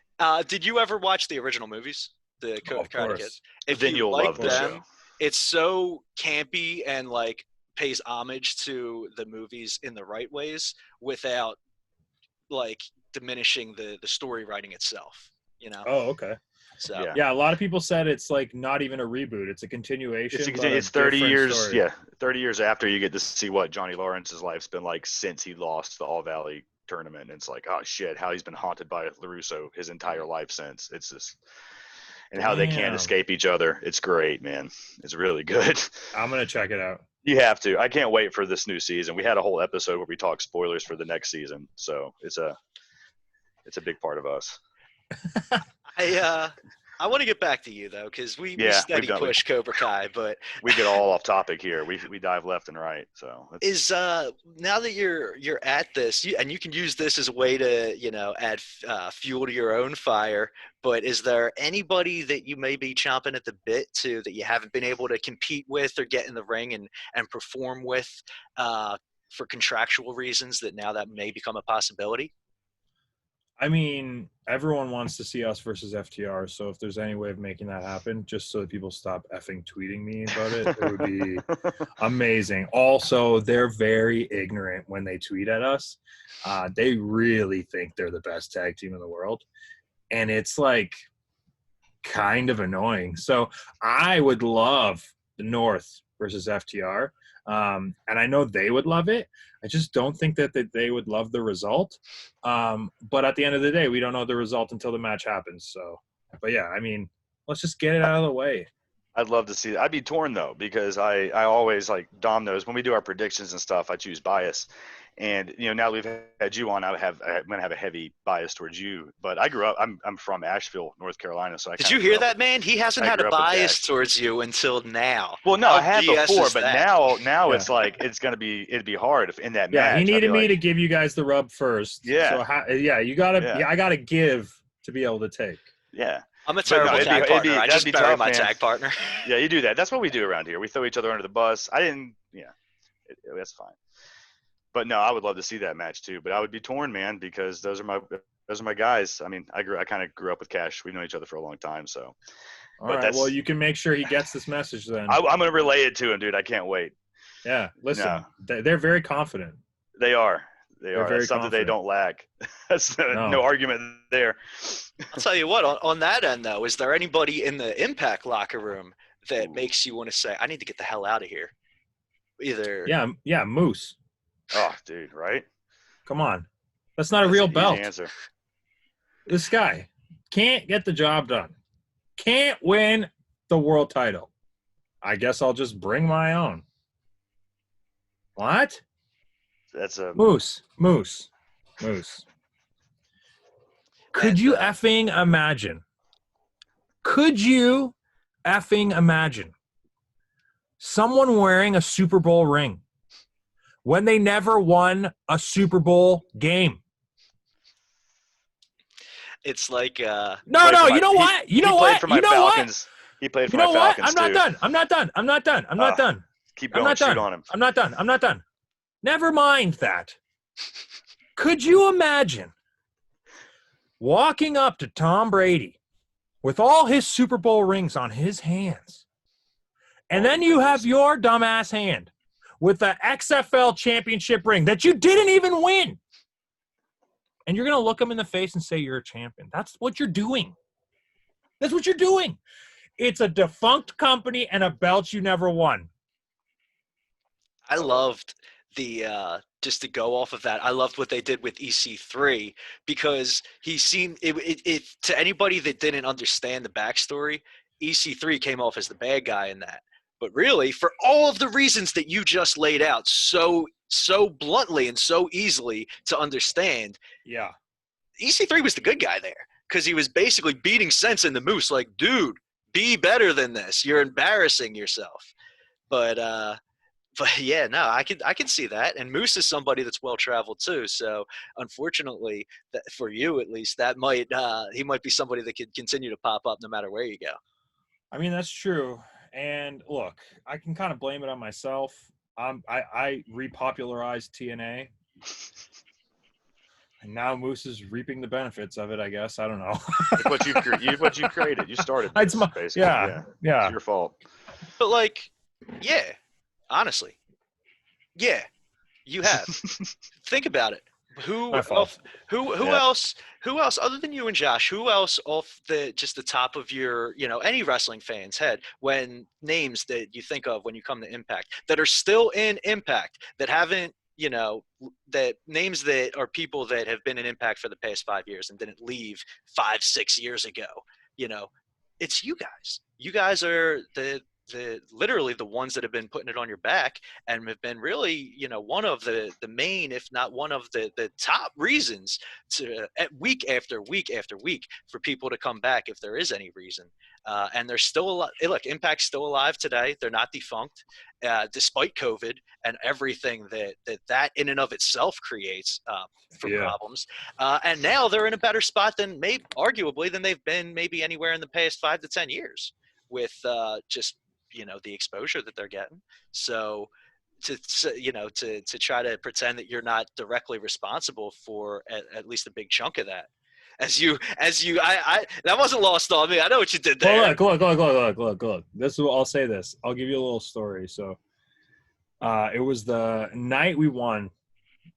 Did you ever watch the original movies? The Karate Kid? If then you'll love the show. It's so campy and like pays homage to the movies in the right ways without like diminishing the story writing itself. You know? Oh, okay. So yeah, a lot of people said it's like not even a reboot; it's a continuation. It's 30 years. Story. Yeah, 30 years after you get to see what Johnny Lawrence's life's been like since he lost the All Valley tournament. And it's like, oh shit, how he's been haunted by LaRusso his entire life since. It's just, and how they can't escape each other. It's great, man. It's really good. I'm gonna check it out. You have to. I can't wait for this new season. We had a whole episode where we talk spoilers for the next season, so it's a big part of us. I want to get back to you though, because we steady push Cobra Kai, but we get all off topic here. We dive left and right. So now that you're at this, and you can use this as a way to add fuel to your own fire. But is there anybody that you may be chomping at the bit to that you haven't been able to compete with or get in the ring and perform with for contractual reasons that now that may become a possibility? I mean, everyone wants to see us versus FTR, so if there's any way of making that happen, just so that people stop effing tweeting me about it, it would be amazing. Also, they're very ignorant when they tweet at us. They really think they're the best tag team in the world, and it's like kind of annoying. So I would love the North versus FTR. And I know they would love it. I just don't think that they would love the result. But at the end of the day, we don't know the result until the match happens. So, but yeah, I mean, let's just get it out of the way. I'd love to see that. I'd be torn though, because I always, like Dom knows, when we do our predictions and stuff, I choose bias. And now we've had you on, I'm gonna have a heavy bias towards you. But I grew up. I'm from Asheville, North Carolina. So did you hear that, man? He hasn't had a bias towards you until now. Well, no, I had before, but now it's like it'd be hard in that match. Yeah, he needed me to give you guys the rub first. Yeah. So you gotta. Yeah, I gotta give to be able to take. Yeah. I'm a terrible tag partner. I just bury my tag partner. Yeah, you do that. That's what we do around here. We throw each other under the bus. I didn't. Yeah, that's fine. But no, I would love to see that match too. But I would be torn, man, because those are my guys. I mean, I kind of grew up with Cash. We've known each other for a long time, so. All right. Well, you can make sure he gets this message then. I'm gonna relay it to him, dude. I can't wait. Yeah, listen, they're very confident. They are. That's something they don't lack. That's no argument there. I'll tell you what. On that end, though, is there anybody in the Impact locker room that makes you want to say, "I need to get the hell out of here"? Either. Yeah, Moose. Oh, dude, right? Come on. That's not a real belt. Answer. This guy can't get the job done. Can't win the world title. I guess I'll just bring my own. What? That's a Moose. Could you effing imagine? Could you effing imagine someone wearing a Super Bowl ring when they never won a Super Bowl game? It's like You know what? He played for my Falcons. I'm not done. Keep going. Shoot on him. I'm not done. Never mind that. Could you imagine walking up to Tom Brady with all his Super Bowl rings on his hands, and then you have your dumbass hand with the XFL championship ring that you didn't even win, and you're going to look him in the face and say you're a champion? That's what you're doing. It's a defunct company and a belt you never won. I loved just to go off of that, I loved what they did with EC3, because he seemed it to anybody that didn't understand the backstory, EC3 came off as the bad guy in that. But really, for all of the reasons that you just laid out so bluntly and so easily to understand, yeah, EC3 was the good guy there because he was basically beating sense in the Moose, like, dude, be better than this. You're embarrassing yourself. But yeah, no, I can see that. And Moose is somebody that's well traveled too. So unfortunately, that, for you at least, that might he might be somebody that could continue to pop up no matter where you go. I mean, that's true. And look, I can kind of blame it on myself. I repopularized TNA. And now Moose is reaping the benefits of it, I guess. I don't know. what you created. You started this, basically. Yeah. It's your fault. But like, yeah, honestly, yeah, you have. Think about it. Who else other than you and Josh, who else off the top of your, any wrestling fan's head, when names that you think of when you come to Impact that are still in Impact, that haven't, that names that are people that have been in Impact for the past 5 years and didn't leave 5-6 years ago, it's you guys. You guys are the literally the ones that have been putting it on your back and have been really, one of the main, if not one of the top reasons to week after week after week for people to come back if there is any reason. And they're still alive. Look, Impact's still alive today. They're not defunct, despite COVID and everything that in and of itself creates for problems. And now they're in a better spot than arguably than they've been maybe anywhere in the past 5 to 10 years with just, the exposure that they're getting. So to try to pretend that you're not directly responsible for at least a big chunk of that. I that wasn't lost on me. I know what you did there. Look. This is I'll say this. I'll give you a little story. So it was the night we won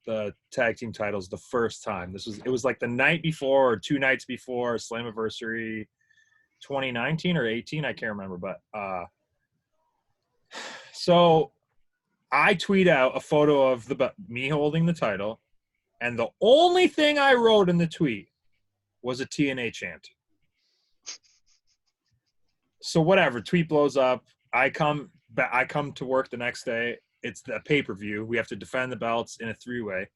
the tag team titles the first time. It was like the night before or 2 nights before Slammiversary 2019 or 18, I can't remember, but so I tweet out a photo of me holding the title, and the only thing I wrote in the tweet was a TNA chant. So whatever, tweet blows up. I come to work the next day. It's the pay-per-view. We have to defend the belts in a 3-way.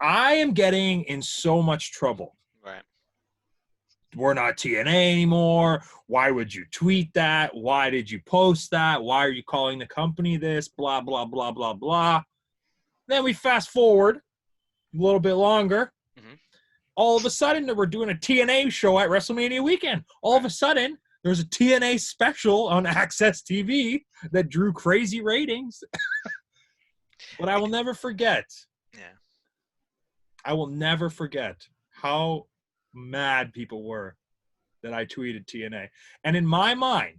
I am getting in so much trouble. Right. We're not TNA anymore. Why would you tweet that? Why did you post that? Why are you calling the company this? Blah, blah, blah, blah, blah. Then we fast forward a little bit longer. Mm-hmm. All of a sudden, we're doing a TNA show at WrestleMania weekend. All of a sudden, there's a TNA special on Access TV that drew crazy ratings. But I will never forget. Yeah. I will never forget how mad people were that I tweeted TNA. And in my mind,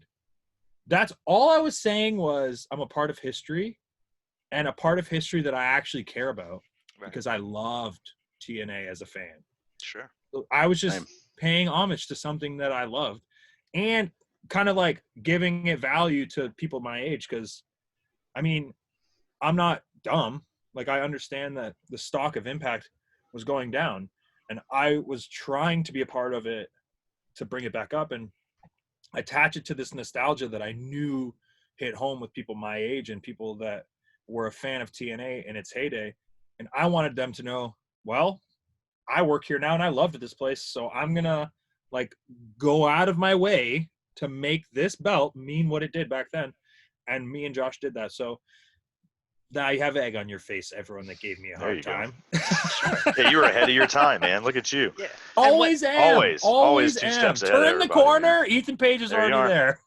that's all I was saying was I'm a part of history, and a part of history that I actually care about, because I loved TNA as a fan. Sure. I was just paying homage to something that I loved and kind of like giving it value to people my age. Because, I mean, I'm not dumb. Like, I understand that the stock of Impact was going down, and I was trying to be a part of it to bring it back up and attach it to this nostalgia that I knew hit home with people my age and people that were a fan of TNA in its heyday. And I wanted them to know, well, I work here now and I loved this place, so I'm going to like go out of my way to make this belt mean what it did back then. And me and Josh did that. So now you have egg on your face, everyone that gave me a hard time. Yeah, you were ahead of your time, man. Look at you. Yeah. Always two steps ahead. Turn the corner. Man. Ethan Page is already there.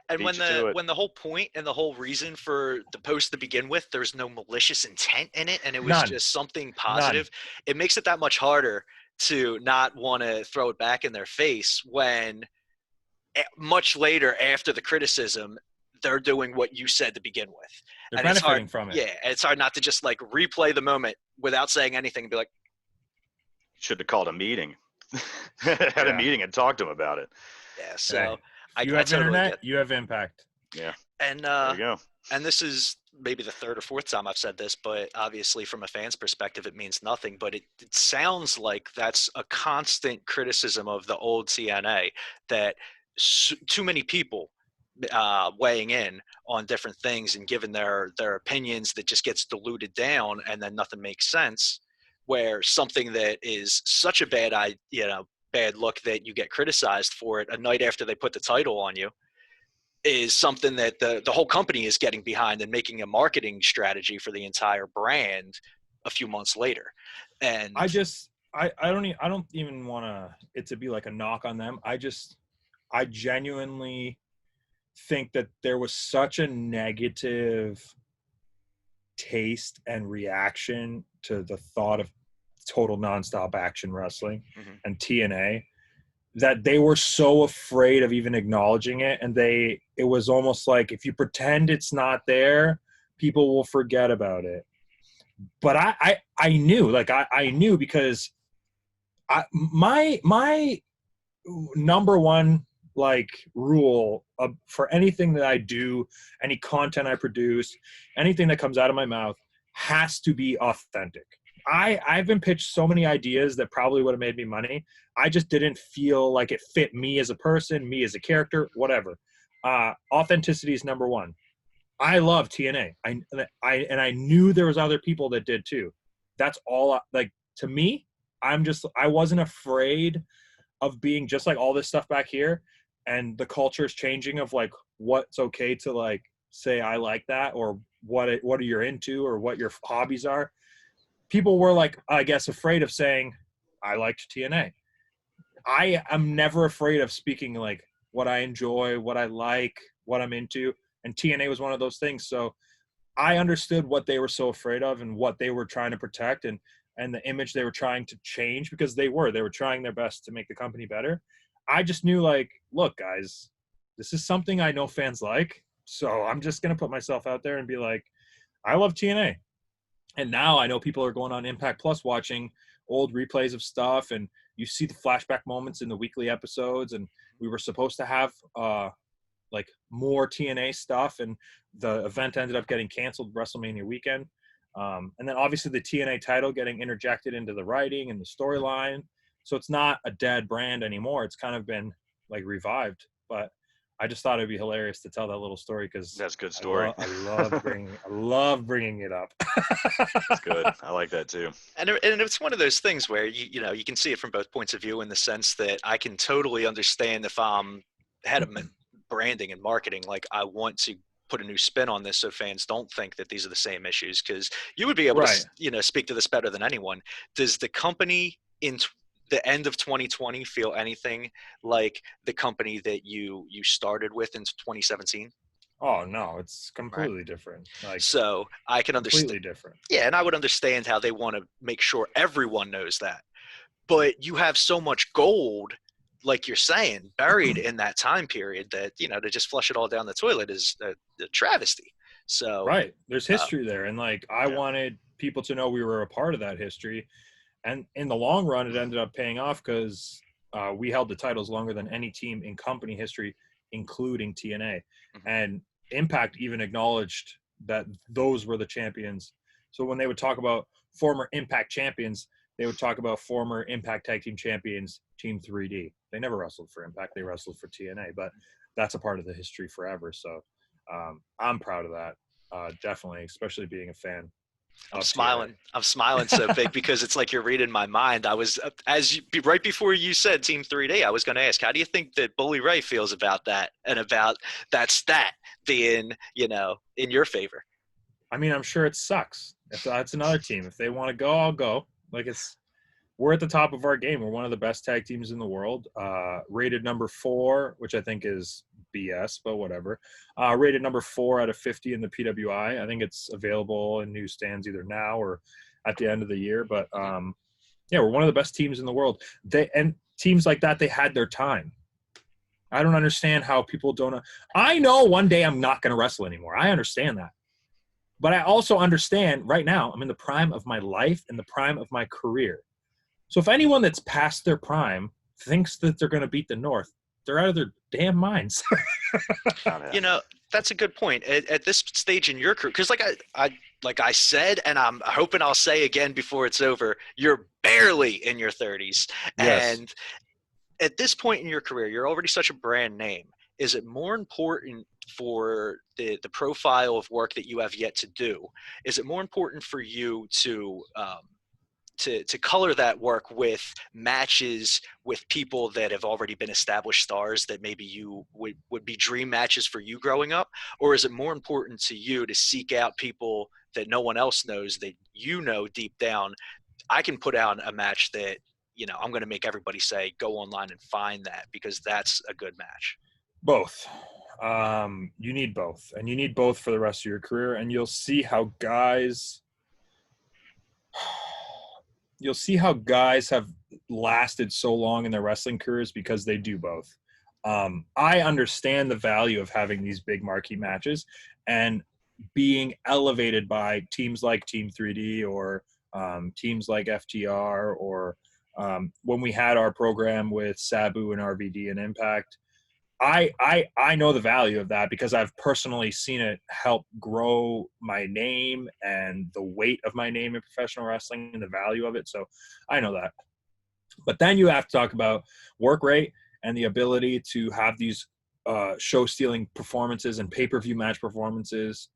And when the whole point and the whole reason for the post to begin with, there's no malicious intent in it, and it was just something positive. It makes it that much harder to not want to throw it back in their face when much later after the criticism, they're doing what you said to begin with. They're benefiting from it. Yeah, it's hard not to just like replay the moment without saying anything and be like, should have called a meeting. Had a meeting and talked to them about it. Yeah, so you have internet, you have Impact. Yeah. And there you go. And this is maybe the 3rd or 4th time I've said this, but obviously from a fan's perspective, it means nothing. But it sounds like that's a constant criticism of the old TNA, that too many people weighing in on different things and giving their opinions that just gets diluted down, and then nothing makes sense. Where something that is such a bad look that you get criticized for it a night after they put the title on you is something that the whole company is getting behind and making a marketing strategy for the entire brand a few months later. And I don't even want it to be like a knock on them. I genuinely think that there was such a negative taste and reaction to the thought of total nonstop action wrestling and TNA that they were so afraid of even acknowledging it. And it was almost like, if you pretend it's not there, people will forget about it. But I knew, like, I knew, because my number one, like, rule for anything that I do, any content I produce, anything that comes out of my mouth has to be authentic. I've been pitched so many ideas that probably would have made me money. I just didn't feel like it fit me as a person, me as a character, whatever. Authenticity is number one. I love TNA. I knew there was other people that did too. That's all. Like, to me, I wasn't afraid of being just like all this stuff back here, and the culture is changing of like what's okay to like say I like that, or what are you into, or what your hobbies are. People were like, I guess, afraid of saying I liked TNA. I am never afraid of speaking like what I enjoy, what I like, what I'm into, and TNA was one of those things. So I understood what they were so afraid of and what they were trying to protect, and the image they were trying to change, because they were trying their best to make the company better. I just knew, like, look, guys, this is something I know fans like, so I'm just going to put myself out there and be like, I love TNA. And now I know people are going on Impact Plus watching old replays of stuff, and you see the flashback moments in the weekly episodes, and we were supposed to have like more TNA stuff, and the event ended up getting canceled WrestleMania weekend. And then obviously the TNA title getting interjected into the writing and the storyline. So it's not a dead brand anymore. It's kind of been like revived. But I just thought it'd be hilarious to tell that little story, because that's a good story. I love bringing it up. That's good. I like that too. And it's one of those things where you can see it from both points of view, in the sense that I can totally understand if I'm head of branding and marketing, like, I want to put a new spin on this so fans don't think that these are the same issues, because you would be able to speak to this better than anyone. Does the company in the end of 2020 feel anything like the company that you started with in 2017? Oh no, it's completely different. Like, so I can understand. Completely different. Yeah, and I would understand how they want to make sure everyone knows that. But you have so much gold, like you're saying, buried in that time period that, to just flush it all down the toilet is a travesty. So right, there's history there, and like I wanted people to know we were a part of that history. And in the long run, it ended up paying off, because we held the titles longer than any team in company history, including TNA. And Impact even acknowledged that those were the champions. So when they would talk about former Impact champions, they would talk about former Impact Tag Team champions, Team 3D. They never wrestled for Impact. They wrestled for TNA. But that's a part of the history forever. So I'm proud of that, definitely, especially being a fan. I'm smiling. I'm smiling so big because it's like you're reading my mind. I was, right before you said Team 3D, I was going to ask, how do you think that Bully Ray feels about that, and about that stat being, in your favor? I mean, I'm sure it sucks. If that's another team, if they want to go, I'll go. Like, we're at the top of our game. We're one of the best tag teams in the world. Rated number 4, which I think is BS, but whatever. Rated number 4 out of 50 in the PWI. I think it's available in newsstands either now or at the end of the year. But yeah, we're one of the best teams in the world. And teams like that, they had their time. I don't understand how people don't. I know one day I'm not going to wrestle anymore. I understand that. But I also understand right now I'm in the prime of my life and the prime of my career. So if anyone that's past their prime thinks that they're going to beat the North, they're out of their damn minds. That's a good point. At this stage in your career, because like I said, and I'm hoping I'll say again before it's over, you're barely in your 30s. Yes. And at this point in your career, you're already such a brand name. Is it more important for the profile of work that you have yet to do? Is it more important for you to color that work with matches with people that have already been established stars that maybe you would be dream matches for you growing up? Or is it more important to you to seek out people that no one else knows, that you know deep down, I can put out a match that, I'm going to make everybody say, go online and find that because that's a good match? Both. You need both, and you need both for the rest of your career. And you'll see how guys have lasted so long in their wrestling careers because they do both. I understand the value of having these big marquee matches and being elevated by teams like Team 3D or teams like FTR, or when we had our program with Sabu and RVD and Impact. I know the value of that because I've personally seen it help grow my name and the weight of my name in professional wrestling and the value of it. So I know that. But then you have to talk about work rate and the ability to have these show-stealing performances and pay-per-view match performances.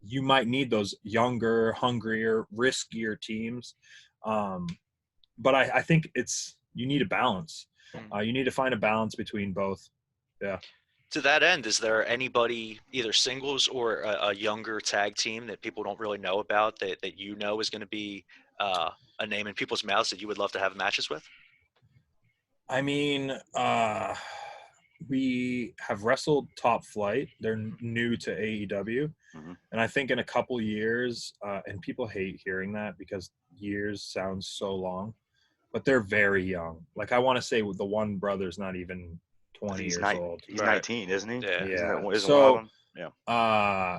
You might need those younger, hungrier, riskier teams. But I think you need a balance. You need to find a balance between both. Yeah. To that end, is there anybody, either singles or a younger tag team that people don't really know about that is going to be a name in people's mouths that you would love to have matches with? I mean, we have wrestled Top Flight. They're new to AEW. Mm-hmm. And I think in a couple years, and people hate hearing that because years sounds so long, but they're very young. Like, I want to say the one brother's not even 20 years old. He's 19, isn't he? Yeah. Isn't one of them? Yeah.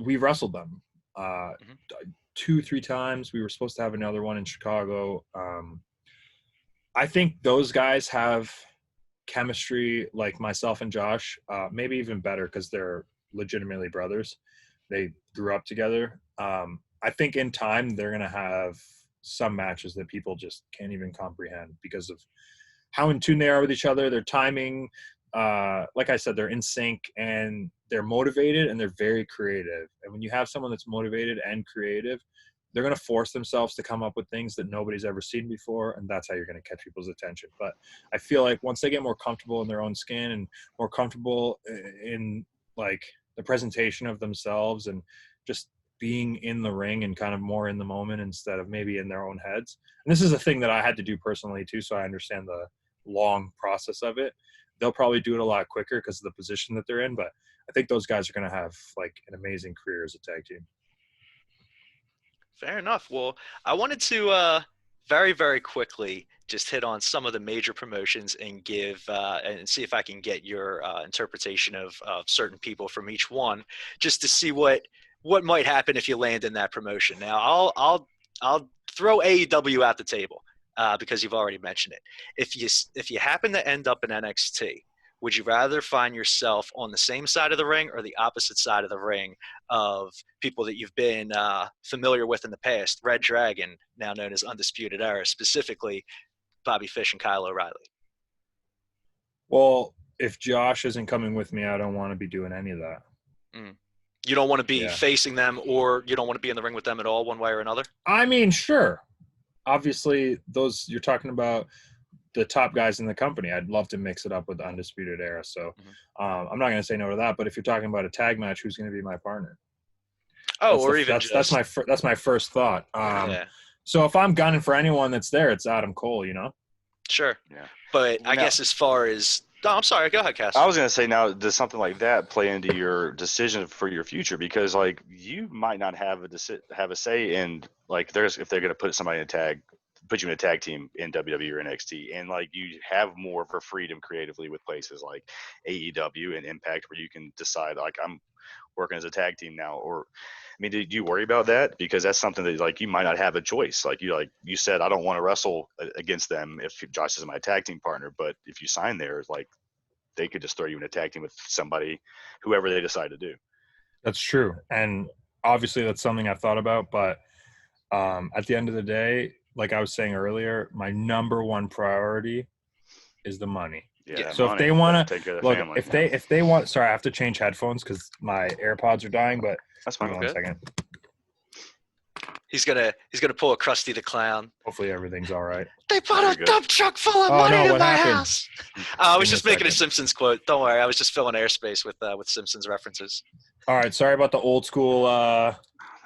We wrestled them 2-3 times. We were supposed to have another one in Chicago. I think those guys have chemistry like myself and Josh, maybe even better because they're legitimately brothers. They grew up together. I think in time they're going to have some matches that people just can't even comprehend because of how in tune they are with each other, their timing. Like I said, they're in sync and they're motivated and they're very creative. And when you have someone that's motivated and creative, they're going to force themselves to come up with things that nobody's ever seen before. And that's how you're going to catch people's attention. But I feel like once they get more comfortable in their own skin and more comfortable in like the presentation of themselves and just being in the ring and kind of more in the moment instead of maybe in their own heads. And this is a thing that I had to do personally too. So I understand the long process of it. They'll probably do it a lot quicker because of the position that they're in, but I think those guys are going to have like an amazing career as a tag team. Fair enough. Well, I wanted to very, very quickly just hit on some of the major promotions and give and see if I can get your interpretation of certain people from each one, just to see what might happen if you land in that promotion. Now, I'll throw AEW at the table. Because you've already mentioned it. If you happen to end up in NXT, would you rather find yourself on the same side of the ring or the opposite side of the ring of people that you've been familiar with in the past? Red Dragon, now known as Undisputed Era, specifically Bobby Fish and Kyle O'Reilly. Well, if Josh isn't coming with me, I don't want to be doing any of that. You don't want to be facing them, or you don't want to be in the ring with them at all, one way or another? I mean, sure. Obviously, those you're talking about the top guys in the company. I'd love to mix it up with the Undisputed Era. So I'm not going to say no to that. But if you're talking about a tag match, who's going to be my partner? That's my first thought. So if I'm gunning for anyone that's there, it's Adam Cole. Sure. Yeah. But I guess as far as I'm sorry. Go ahead, Cass. I was going to say, now, does something like that play into your decision for your future? Because, like, you might not have a say in, like, if they're going to put somebody put you in a tag team in WWE or NXT, and like you have more of a freedom creatively with places like AEW and Impact, where you can decide, like, I'm working as a tag team now. Or, I mean, do you worry about that? Because that's something that, like, you might not have a choice. Like you said, I don't want to wrestle against them if Josh is my tag team partner. But if you sign there, like, they could just throw you in a tag team with somebody, whoever they decide to do. That's true. And obviously that's something I've thought about. But at the end of the day, like I was saying earlier, my number one priority is the money. Yeah. So if they want to take care of look, family. if they want, sorry, I have to change headphones because my AirPods are dying. But that's fine. Give me 1 second. He's gonna pull a Krusty the Clown. Hopefully everything's all right. They brought a dump truck full of money to my house. I was just making a Simpsons quote. Don't worry, I was just filling airspace with Simpsons references. All right, sorry about the old school.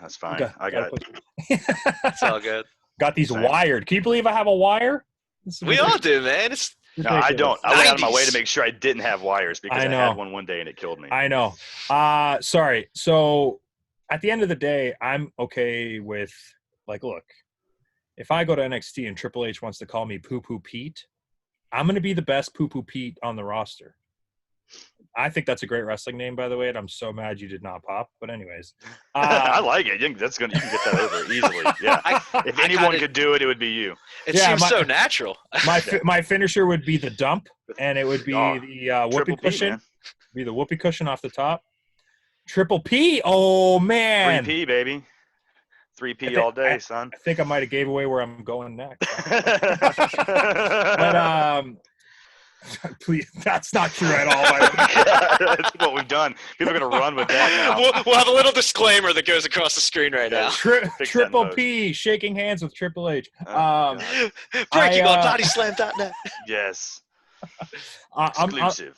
That's fine. I got it. It's all good. Got these wired. Can you believe I have a wire? We all do, man. It's no, I don't. I went out of my way to make sure I didn't have wires because I had one day and it killed me. I know. Sorry. So at the end of the day, I'm okay with, like, look, if I go to NXT and Triple H wants to call me Poo Poo Pete, I'm going to be the best Poo Poo Pete on the roster. I think that's a great wrestling name, by the way, and I'm so mad you did not pop. But anyways, I like it. You can get that over easily. Yeah, if anyone could do it, it would be you. It seems so natural. My finisher would be the dump, and it would be the whoopee cushion. Be the whoopee cushion off the top. Triple P. Oh man. 3P baby. 3P all day, son. I think I might have gave away where I'm going next. But please, that's not true at all. That's what we've done. People are going to run with that now. We'll have a little disclaimer that goes across the screen right now. Triple P shaking hands with Triple H. Breaking on bodyslam.net. Yes.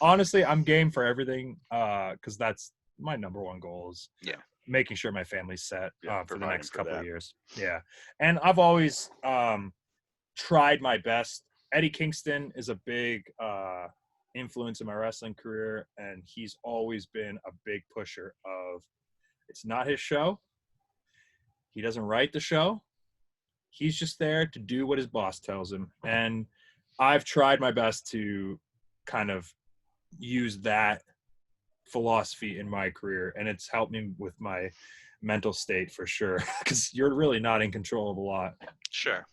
Honestly, I'm game for everything because that's my number one goal is making sure my family's set for the next couple of years. Yeah. And I've always tried my best. Eddie Kingston is a big influence in my wrestling career, and he's always been a big pusher of it's not his show. He doesn't write the show. He's just there to do what his boss tells him. And I've tried my best to kind of use that philosophy in my career, and it's helped me with my mental state for sure, because you're really not in control of a lot. Sure.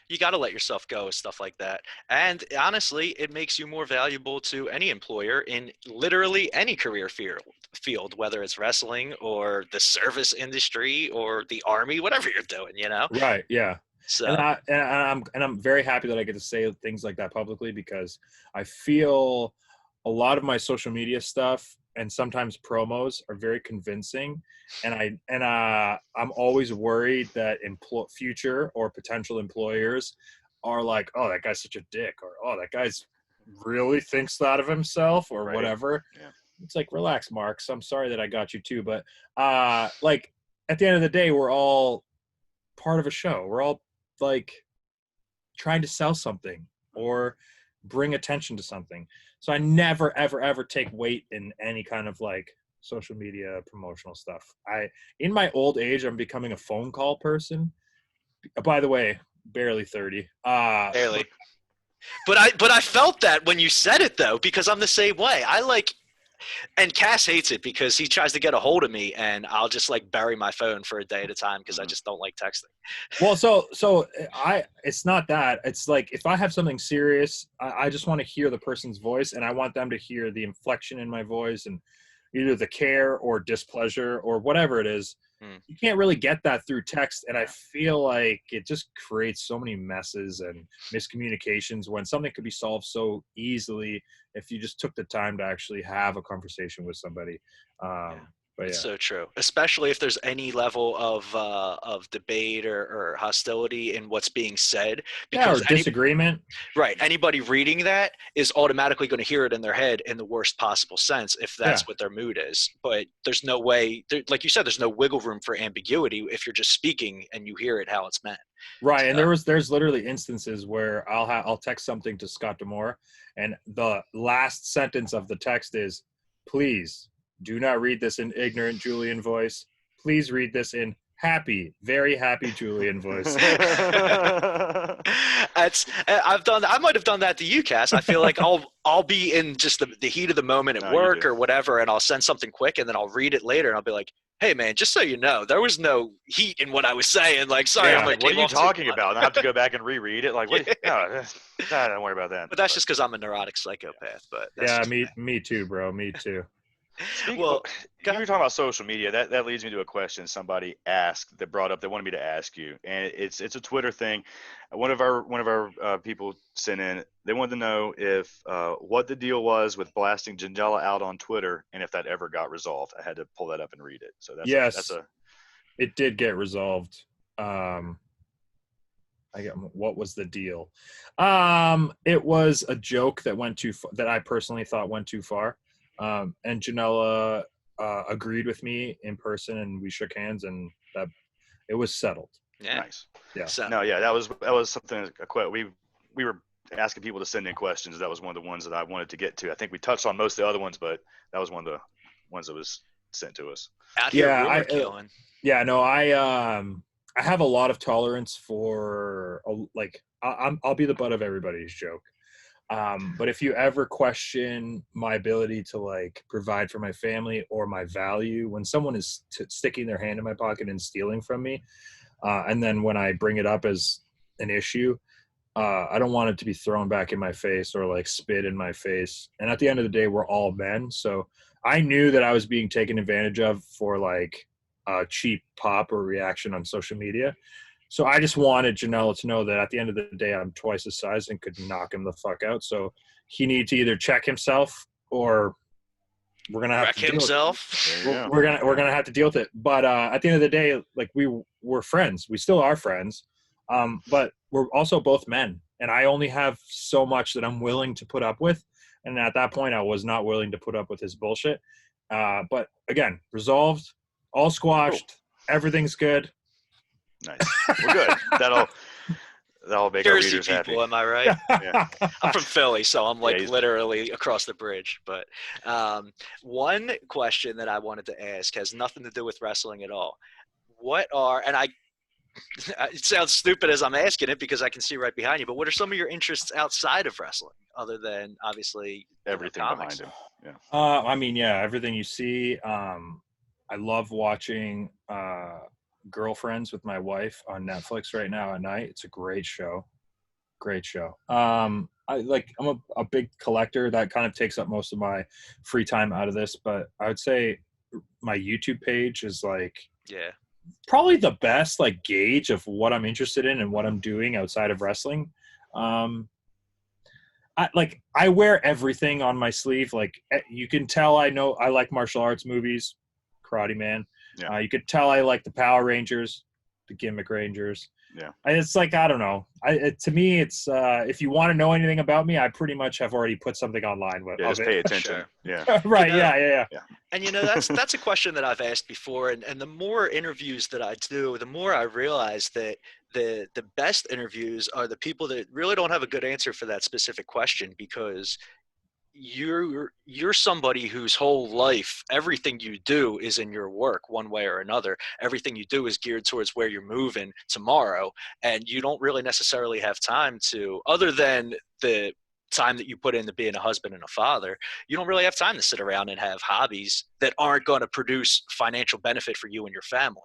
You got to let yourself go with stuff like that. And honestly, it makes you more valuable to any employer in literally any career field, whether it's wrestling or the service industry or the army, whatever you're doing, you know? Right. Yeah. So. And I'm very happy that I get to say things like that publicly, because I feel a lot of my social media stuff and sometimes promos are very convincing, and I'm always worried that future or potential employers are like, oh, that guy's such a dick, or oh, that guy's really thinks that of himself, or whatever. Yeah. It's like, relax, Marks. I'm sorry that I got you too, but like at the end of the day, we're all part of a show. We're all like trying to sell something or bring attention to something. So I never, ever, ever take weight in any kind of like social media promotional stuff. In my old age, I'm becoming a phone call person. By the way, barely 30. Barely. But I felt that when you said it though, because I'm the same way. And Cass hates it because he tries to get a hold of me, and I'll just like bury my phone for a day at a time because I just don't like texting. Well, so it's not that. It's like if I have something serious, I just want to hear the person's voice, and I want them to hear the inflection in my voice and either the care or displeasure or whatever it is. You can't really get that through text, and I feel like it just creates so many messes and miscommunications when something could be solved so easily if you just took the time to actually have a conversation with somebody. But yeah. It's so true, especially if there's any level of debate or hostility in what's being said. Because or disagreement. Right. Anybody reading that is automatically going to hear it in their head in the worst possible sense if that's what their mood is. But there's no way, like you said, there's no wiggle room for ambiguity if you're just speaking and you hear it how it's meant. Right. So, and there's literally instances where I'll text something to Scott D'Amore, and the last sentence of the text is, please do not read this in ignorant Julian voice. Please read this in happy, very happy Julian voice. I might have done that to you, Cass. I feel like I'll be in just the heat of the moment at work or whatever, and I'll send something quick, and then I'll read it later, and I'll be like, hey, man, just so you know, there was no heat in what I was saying. Like, sorry. Yeah, what are you talking about? And I have to go back and reread it. Like, what? No, don't worry about that. But that's just because I'm a neurotic psychopath. But yeah, me too, bro. Me too. Well, you were talking about social media. That leads me to a question somebody asked that brought up. They wanted me to ask you, and it's a Twitter thing. One of our people sent in. They wanted to know if what the deal was with blasting Janela out on Twitter, and if that ever got resolved. I had to pull that up and read it. So that's it did get resolved. What was the deal? It was a joke that went too far, that I personally thought went too far. And Janela agreed with me in person, and we shook hands, and that it was settled. Yeah. Nice. Yeah. So, no, yeah, that was something. We were asking people to send in questions. That was one of the ones that I wanted to get to. I think we touched on most of the other ones, but that was one of the ones that was sent to us. Out here, rumor killing. Yeah, no, I have a lot of tolerance for I'll be the butt of everybody's joke. But if you ever question my ability to like provide for my family or my value, when someone is sticking their hand in my pocket and stealing from me, and then when I bring it up as an issue, I don't want it to be thrown back in my face or like spit in my face. And at the end of the day, we're all men. So I knew that I was being taken advantage of for like a cheap pop or reaction on social media. So I just wanted Janela to know that at the end of the day, I'm twice his size and could knock him the fuck out. So he needed to either check himself or we're gonna have to deal himself. With it. We're gonna have to deal with it. But at the end of the day, like we're friends. We still are friends. But we're also both men, and I only have so much that I'm willing to put up with. And at that point, I was not willing to put up with his bullshit. But again, resolved, all squashed, everything's good. Nice. We're good. That'll make Jersey our readers people, happy. Am I right? Yeah. I'm from Philly, so I'm like literally across the bridge. But one question that I wanted to ask has nothing to do with wrestling at all. It sounds stupid as I'm asking it because I can see right behind you, but what are some of your interests outside of wrestling other than obviously everything behind him? Yeah. I mean, yeah, everything you see. I love watching Girlfriends with my wife on Netflix right now at night. It's a great show. I'm a big collector. That kind of takes up most of my free time out of this, but I would say my YouTube page is like probably the best like gauge of what I'm interested in and what I'm doing outside of wrestling. I wear everything on my sleeve. Like you can tell I like martial arts movies, Karate Man. Yeah. You could tell I like the Power Rangers, the Gimmick Rangers. Yeah. It's like, I don't know. To me, it's if you want to know anything about me, I pretty much have already put something online. Just pay attention. Sure. Yeah. Right. Yeah. And that's a question that I've asked before. And the more interviews that I do, the more I realize that the best interviews are the people that really don't have a good answer for that specific question, because you're somebody whose whole life, everything you do is in your work one way or another. Everything you do is geared towards where you're moving tomorrow, and you don't really necessarily have time to, other than the time that you put into being a husband and a father, you don't really have time to sit around and have hobbies that aren't going to produce financial benefit for you and your family.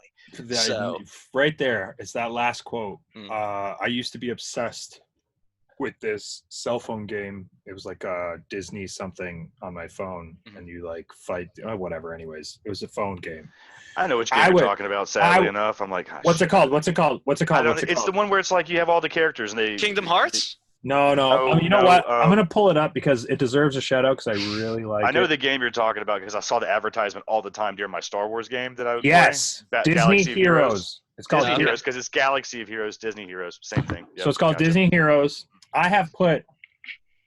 So right there, it's that last quote. I used to be obsessed with this cell phone game. It was like a Disney something on my phone, and you like fight whatever. Anyways, it was a phone game. I know which game you're talking about. Sadly enough, I'm like, what's it called? It's the one where it's like you have all the characters and they. Kingdom Hearts. No. You know what? I'm gonna pull it up because it deserves a shout out because I really like it. I know the game you're talking about because I saw the advertisement all the time during my Star Wars game that I was playing. Disney Galaxy Heroes. It's called Disney Heroes because it's Galaxy of Heroes, Disney Heroes, same thing. Yep, so it's called Disney Heroes. I have put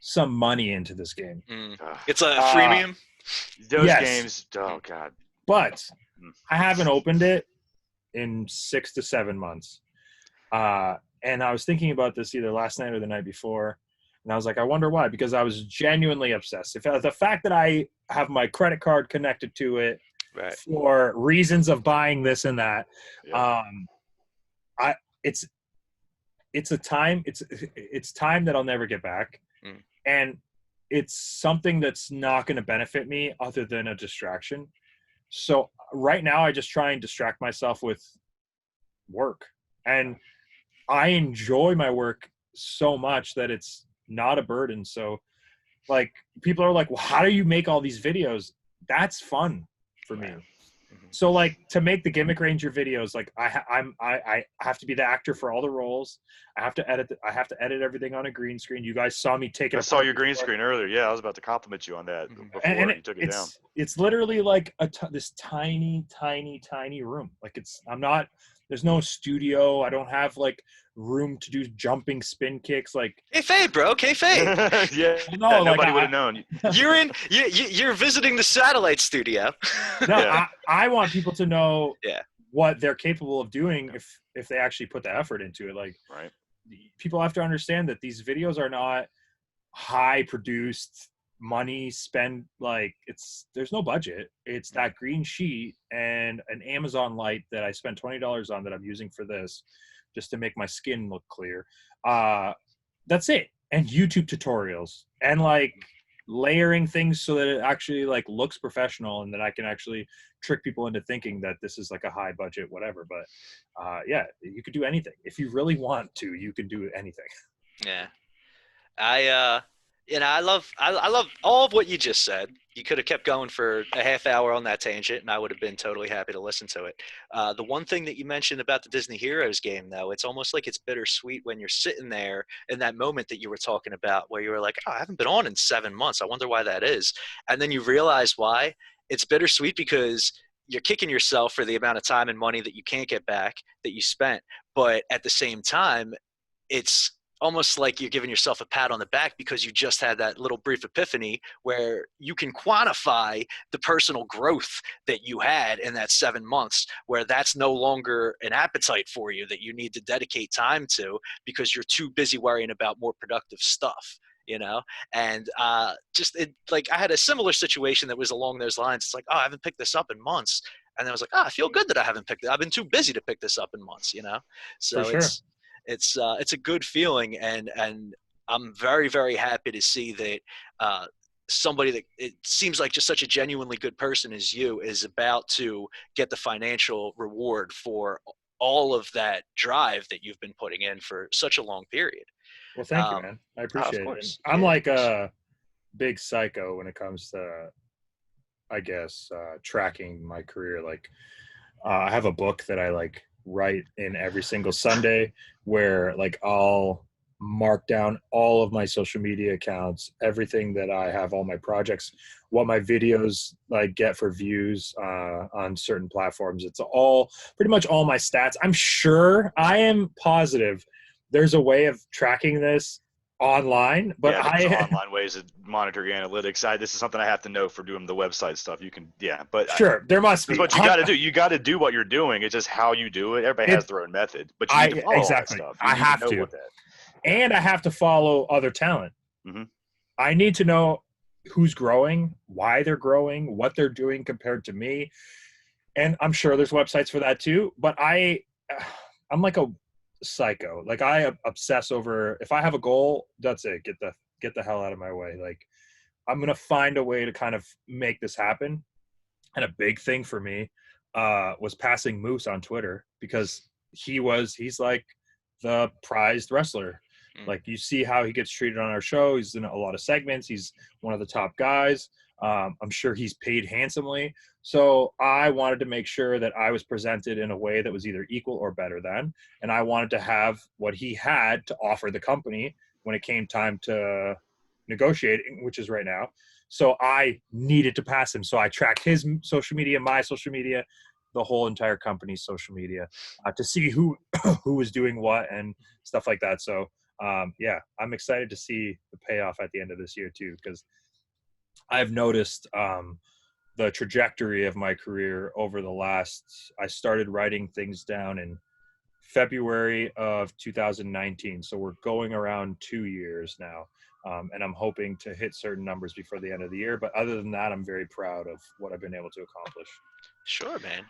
some money into this game. It's a freemium. Those games, oh god. But I haven't opened it in 6 to 7 months. And I was thinking about this either last night or the night before, and I was like, I wonder why? Because I was genuinely obsessed. If the fact that I have my credit card connected to it for reasons of buying this and that, it's time that I'll never get back. And it's something that's not going to benefit me other than a distraction. So right now I just try and distract myself with work, and I enjoy my work so much that it's not a burden. So like people are like, well, how do you make all these videos? that's fun for me. Mm-hmm. So like to make the Gimmick Ranger videos, like I have to be the actor for all the roles. I have to edit everything on a green screen. You guys saw me take it. I saw your green screen earlier. Yeah, I was about to compliment you on that before and you took it down. It's literally like this tiny room. Like there's no studio. I don't have like room to do jumping spin kicks. Like kayfabe, bro, kayfabe. Yeah, no, nobody would have known. You're visiting the satellite studio. No, Yeah. I want people to know Yeah. what they're capable of doing if they actually put the effort into it. Like, right. People have to understand that these videos are not high produced money spend. Like there's no budget. It's that green sheet and an Amazon light that I spent $20 on that I'm using for this just to make my skin look clear. That's it. And YouTube tutorials and like layering things so that it actually like looks professional and that I can actually trick people into thinking that this is like a high budget whatever. But yeah, you could do anything if you really want to. You can do anything. Yeah, I love all of what you just said. You could have kept going for a half hour on that tangent, and I would have been totally happy to listen to it. The one thing that you mentioned about the Disney Heroes game, though, it's almost like it's bittersweet when you're sitting there in that moment that you were talking about where you were like, oh, I haven't been on in 7 months. I wonder why that is. And then you realize why. It's bittersweet because you're kicking yourself for the amount of time and money that you can't get back that you spent. But at the same time, it's almost like you're giving yourself a pat on the back because you just had that little brief epiphany where you can quantify the personal growth that you had in that 7 months, where that's no longer an appetite for you that you need to dedicate time to because you're too busy worrying about more productive stuff, and like I had a similar situation that was along those lines. It's like, oh, I haven't picked this up in months. And I was like, oh, I feel good that I haven't picked it. I've been too busy to pick this up in months, So for sure. it's a good feeling, and I'm very, very happy to see that somebody that it seems like just such a genuinely good person as you is about to get the financial reward for all of that drive that you've been putting in for such a long period. Well, thank you, man. I appreciate it. I'm like a big psycho when it comes to, I guess, tracking my career. Like I have a book that I like write in every single Sunday where like I'll mark down all of my social media accounts, everything that I have, all my projects, what my videos like get for views on certain platforms. It's all pretty much all my stats. I am positive there's a way of tracking this online, but online ways to monitor your analytics. This is something I have to know for doing the website stuff. You can, but sure, there must be. What you got to do. You got to do what you're doing. It's just how you do it. Everybody has their own method, but you need to follow exactly. that stuff. I have to, and I have to follow other talent. Mm-hmm. I need to know who's growing, why they're growing, what they're doing compared to me, and I'm sure there's websites for that too. But I'm like a psycho. Like I obsess over, if I have a goal, that's it. Get the hell out of my way. Like I'm gonna find a way to kind of make this happen. And a big thing for me was passing Moose on Twitter, because he's like the prized wrestler. Like you see how he gets treated on our show. He's in a lot of segments. He's one of the top guys. I'm sure he's paid handsomely. So I wanted to make sure that I was presented in a way that was either equal or better than, and I wanted to have what he had to offer the company when it came time to negotiating, which is right now. So I needed to pass him. So I tracked his social media, my social media, the whole entire company's social media, to see who was doing what and stuff like that. So yeah, I'm excited to see the payoff at the end of this year too, because I've noticed the trajectory of my career over the last, I started writing things down in February of 2019. So we're going around 2 years now. And I'm hoping to hit certain numbers before the end of the year. But other than that, I'm very proud of what I've been able to accomplish. Sure, man.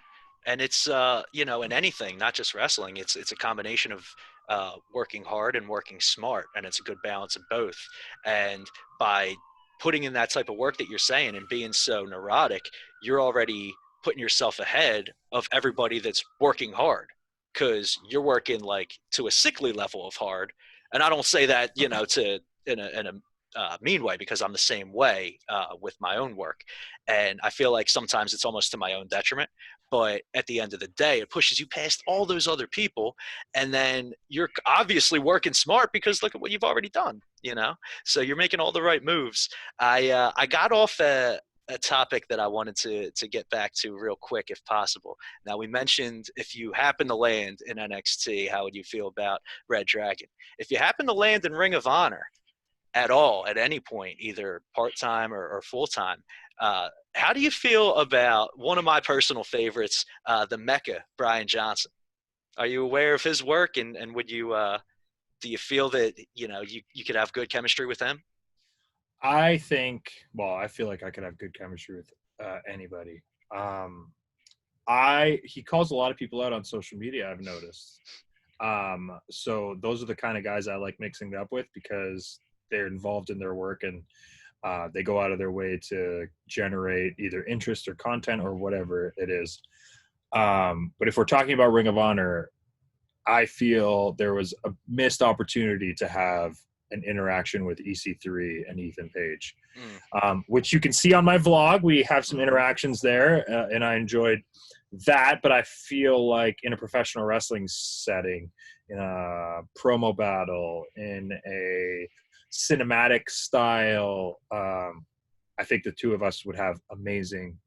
And it's, in anything, not just wrestling, it's a combination of working hard and working smart. And it's a good balance of both. And by putting in that type of work that you're saying and being so neurotic, you're already putting yourself ahead of everybody that's working hard, because you're working like to a sickly level of hard. And I don't say that, to in a mean way, because I'm the same way with my own work. And I feel like sometimes it's almost to my own detriment. But at the end of the day, it pushes you past all those other people. And then you're obviously working smart because look at what you've already done, So you're making all the right moves. I got off a topic that I wanted to get back to real quick, if possible. Now, we mentioned if you happen to land in NXT, how would you feel about Red Dragon? If you happen to land in Ring of Honor at all, at any point, either part-time or full-time, how do you feel about one of my personal favorites, the Mecca, Brian Johnson? Are you aware of his work, and would you do you feel that you could have good chemistry with him? I feel like I could have good chemistry with anybody. He calls a lot of people out on social media, I've noticed. So those are the kind of guys I like mixing it up with because they're involved in their work and they go out of their way to generate either interest or content or whatever it is. But if we're talking about Ring of Honor, I feel there was a missed opportunity to have an interaction with EC3 and Ethan Page, which you can see on my vlog. We have some interactions there, and I enjoyed that. But I feel like in a professional wrestling setting, in a promo battle, in a cinematic style, I think the two of us would have amazing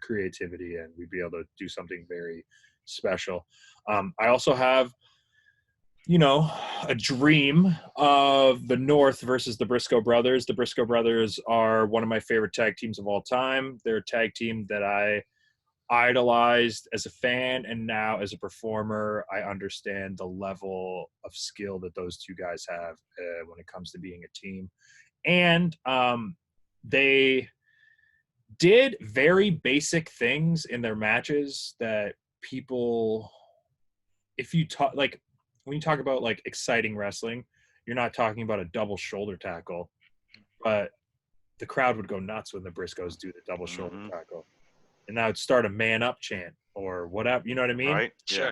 creativity, and we'd be able to do something very special. I also have a dream of the North versus the Briscoe Brothers. The Briscoe Brothers are one of my favorite tag teams of all time. They're a tag team that I idolized as a fan, and now as a performer, I understand the level of skill that those two guys have when it comes to being a team. And they did very basic things in their matches that people, if you talk, like, when you talk about like exciting wrestling, you're not talking about a double shoulder tackle, but the crowd would go nuts when the Briscoes do the double shoulder tackle, and that would start a man up chant or whatever. You know what I mean? Right. Sure. Yeah.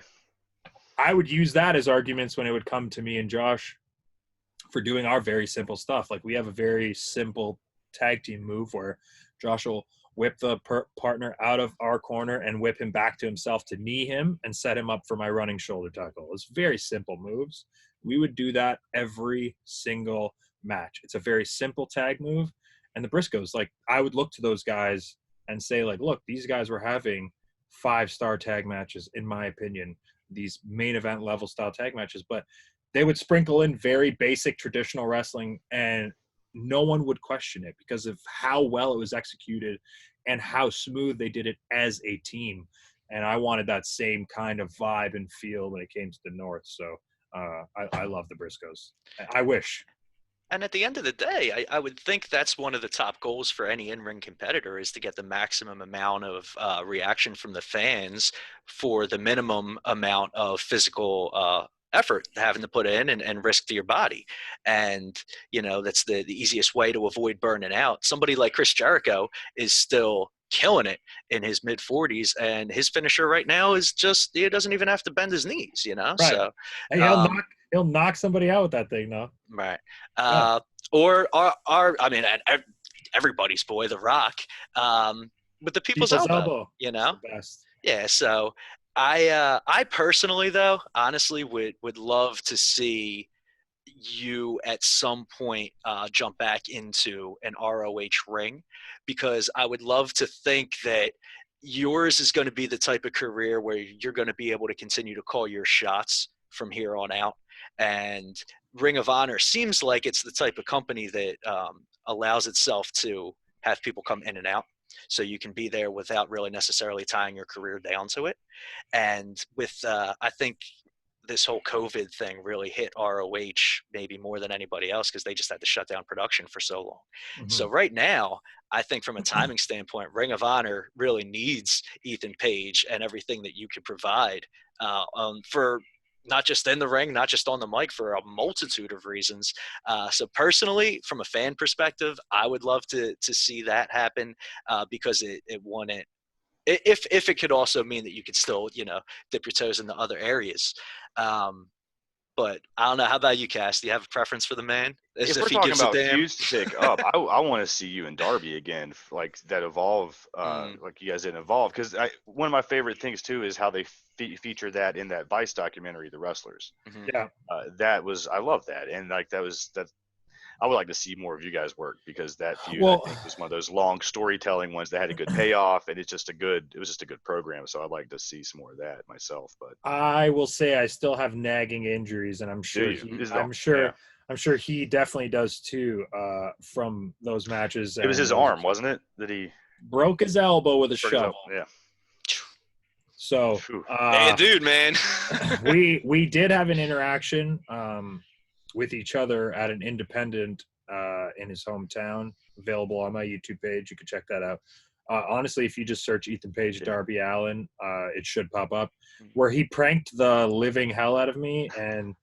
I would use that as arguments when it would come to me and Josh for doing our very simple stuff. Like, we have a very simple tag team move where Josh will whip the partner out of our corner and whip him back to himself to knee him and set him up for my running shoulder tackle. It's very simple moves. We would do that every single match. It's a very simple tag move. And the Briscoes, like, I would look to those guys and say, like, look, these guys were having 5-star tag matches, in my opinion, these main event level style tag matches, but they would sprinkle in very basic traditional wrestling and no one would question it because of how well it was executed and how smooth they did it as a team. And I wanted that same kind of vibe and feel when it came to the North. So I love the Briscoes. I wish. And at the end of the day, I would think that's one of the top goals for any in-ring competitor, is to get the maximum amount of reaction from the fans for the minimum amount of physical effort having to put in and risk to your body. And, that's the easiest way to avoid burning out. Somebody like Chris Jericho is still killing it in his mid-40s, and his finisher right now is just, he doesn't even have to bend his knees, Right. So hey, he'll knock somebody out with that thing, though. Right. Yeah. Or everybody's boy, The Rock, with the people's elbow, The best. Yeah. So I personally, though, honestly would love to see you at some point jump back into an ROH ring, because I would love to think that yours is going to be the type of career where you're going to be able to continue to call your shots from here on out. And Ring of Honor seems like it's the type of company that allows itself to have people come in and out, so you can be there without really necessarily tying your career down to it. And with I think this whole COVID thing really hit ROH maybe more than anybody else, because they just had to shut down production for so long. Mm-hmm. So right now, I think from a timing standpoint, Ring of Honor really needs Ethan Page and everything that you could provide for not just in the ring, not just on the mic, for a multitude of reasons. So personally, from a fan perspective, I would love to see that happen because it wouldn't. If it could also mean that you could still, dip your toes in the other areas. But I don't know. How about you, Cass? Do you have a preference for the man? If we're talking about feuds to pick up, I want to see you and Darby again, like that Evolve, like you guys didn't Evolve. Because one of my favorite things too is how they feature that in that Vice documentary, The Wrestlers. Mm-hmm. Yeah, I love that, and like that. I would like to see more of you guys work, because that feud, Well, I think, was one of those long storytelling ones that had a good payoff, and it was just a good program. So I'd like to see some more of that myself. But I will say I still have nagging injuries, and I'm sure he definitely does too. From those matches, it was his arm, wasn't it, that he broke his elbow with a shovel? Yeah. So, hey, dude, man, we did have an interaction with each other at an independent in his hometown, available on my YouTube page. You can check that out. Honestly, if you just search Ethan Page, Darby Allin, it should pop up, where he pranked the living hell out of me and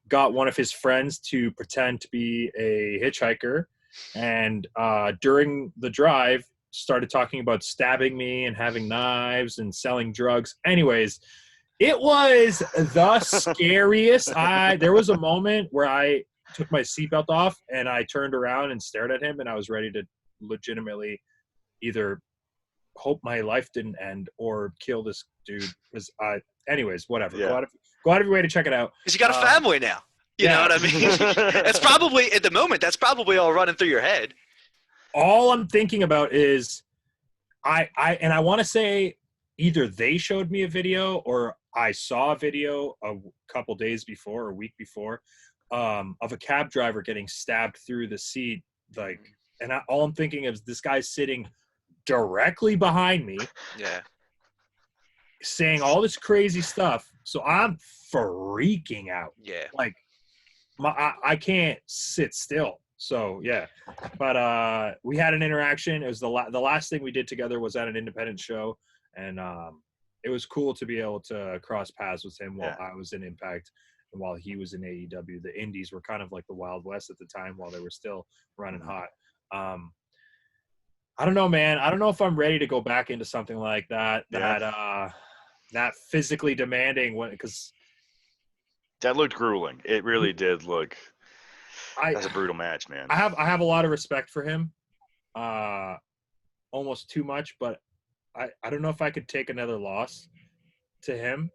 got one of his friends to pretend to be a hitchhiker. And during the drive, started talking about stabbing me and having knives and selling drugs. Anyways, it was the scariest. There was a moment where I took my seatbelt off and I turned around and stared at him, and I was ready to legitimately either hope my life didn't end or kill this dude. Anyways, whatever. Yeah. Go out of your way to check it out. Because you got a family now. You know what I mean? It's probably, at the moment, that's probably all running through your head. All I'm thinking about is I want to say either they showed me a video or I saw a video a couple days before or a week before of a cab driver getting stabbed through the seat. All I'm thinking is this guy's sitting directly behind me. Yeah. Saying all this crazy stuff. So I'm freaking out. Yeah. Like I can't sit still. So yeah, but we had an interaction. It was the last thing we did together was at an independent show, and it was cool to be able to cross paths with him while I was in Impact and while he was in AEW. The Indies were kind of like the Wild West at the time while they were still running hot. I don't know, man. I don't know if I'm ready to go back into something like that. That physically demanding, because that looked grueling. It really did look. That's a brutal match, man. I have a lot of respect for him, almost too much, but I don't know if I could take another loss to him.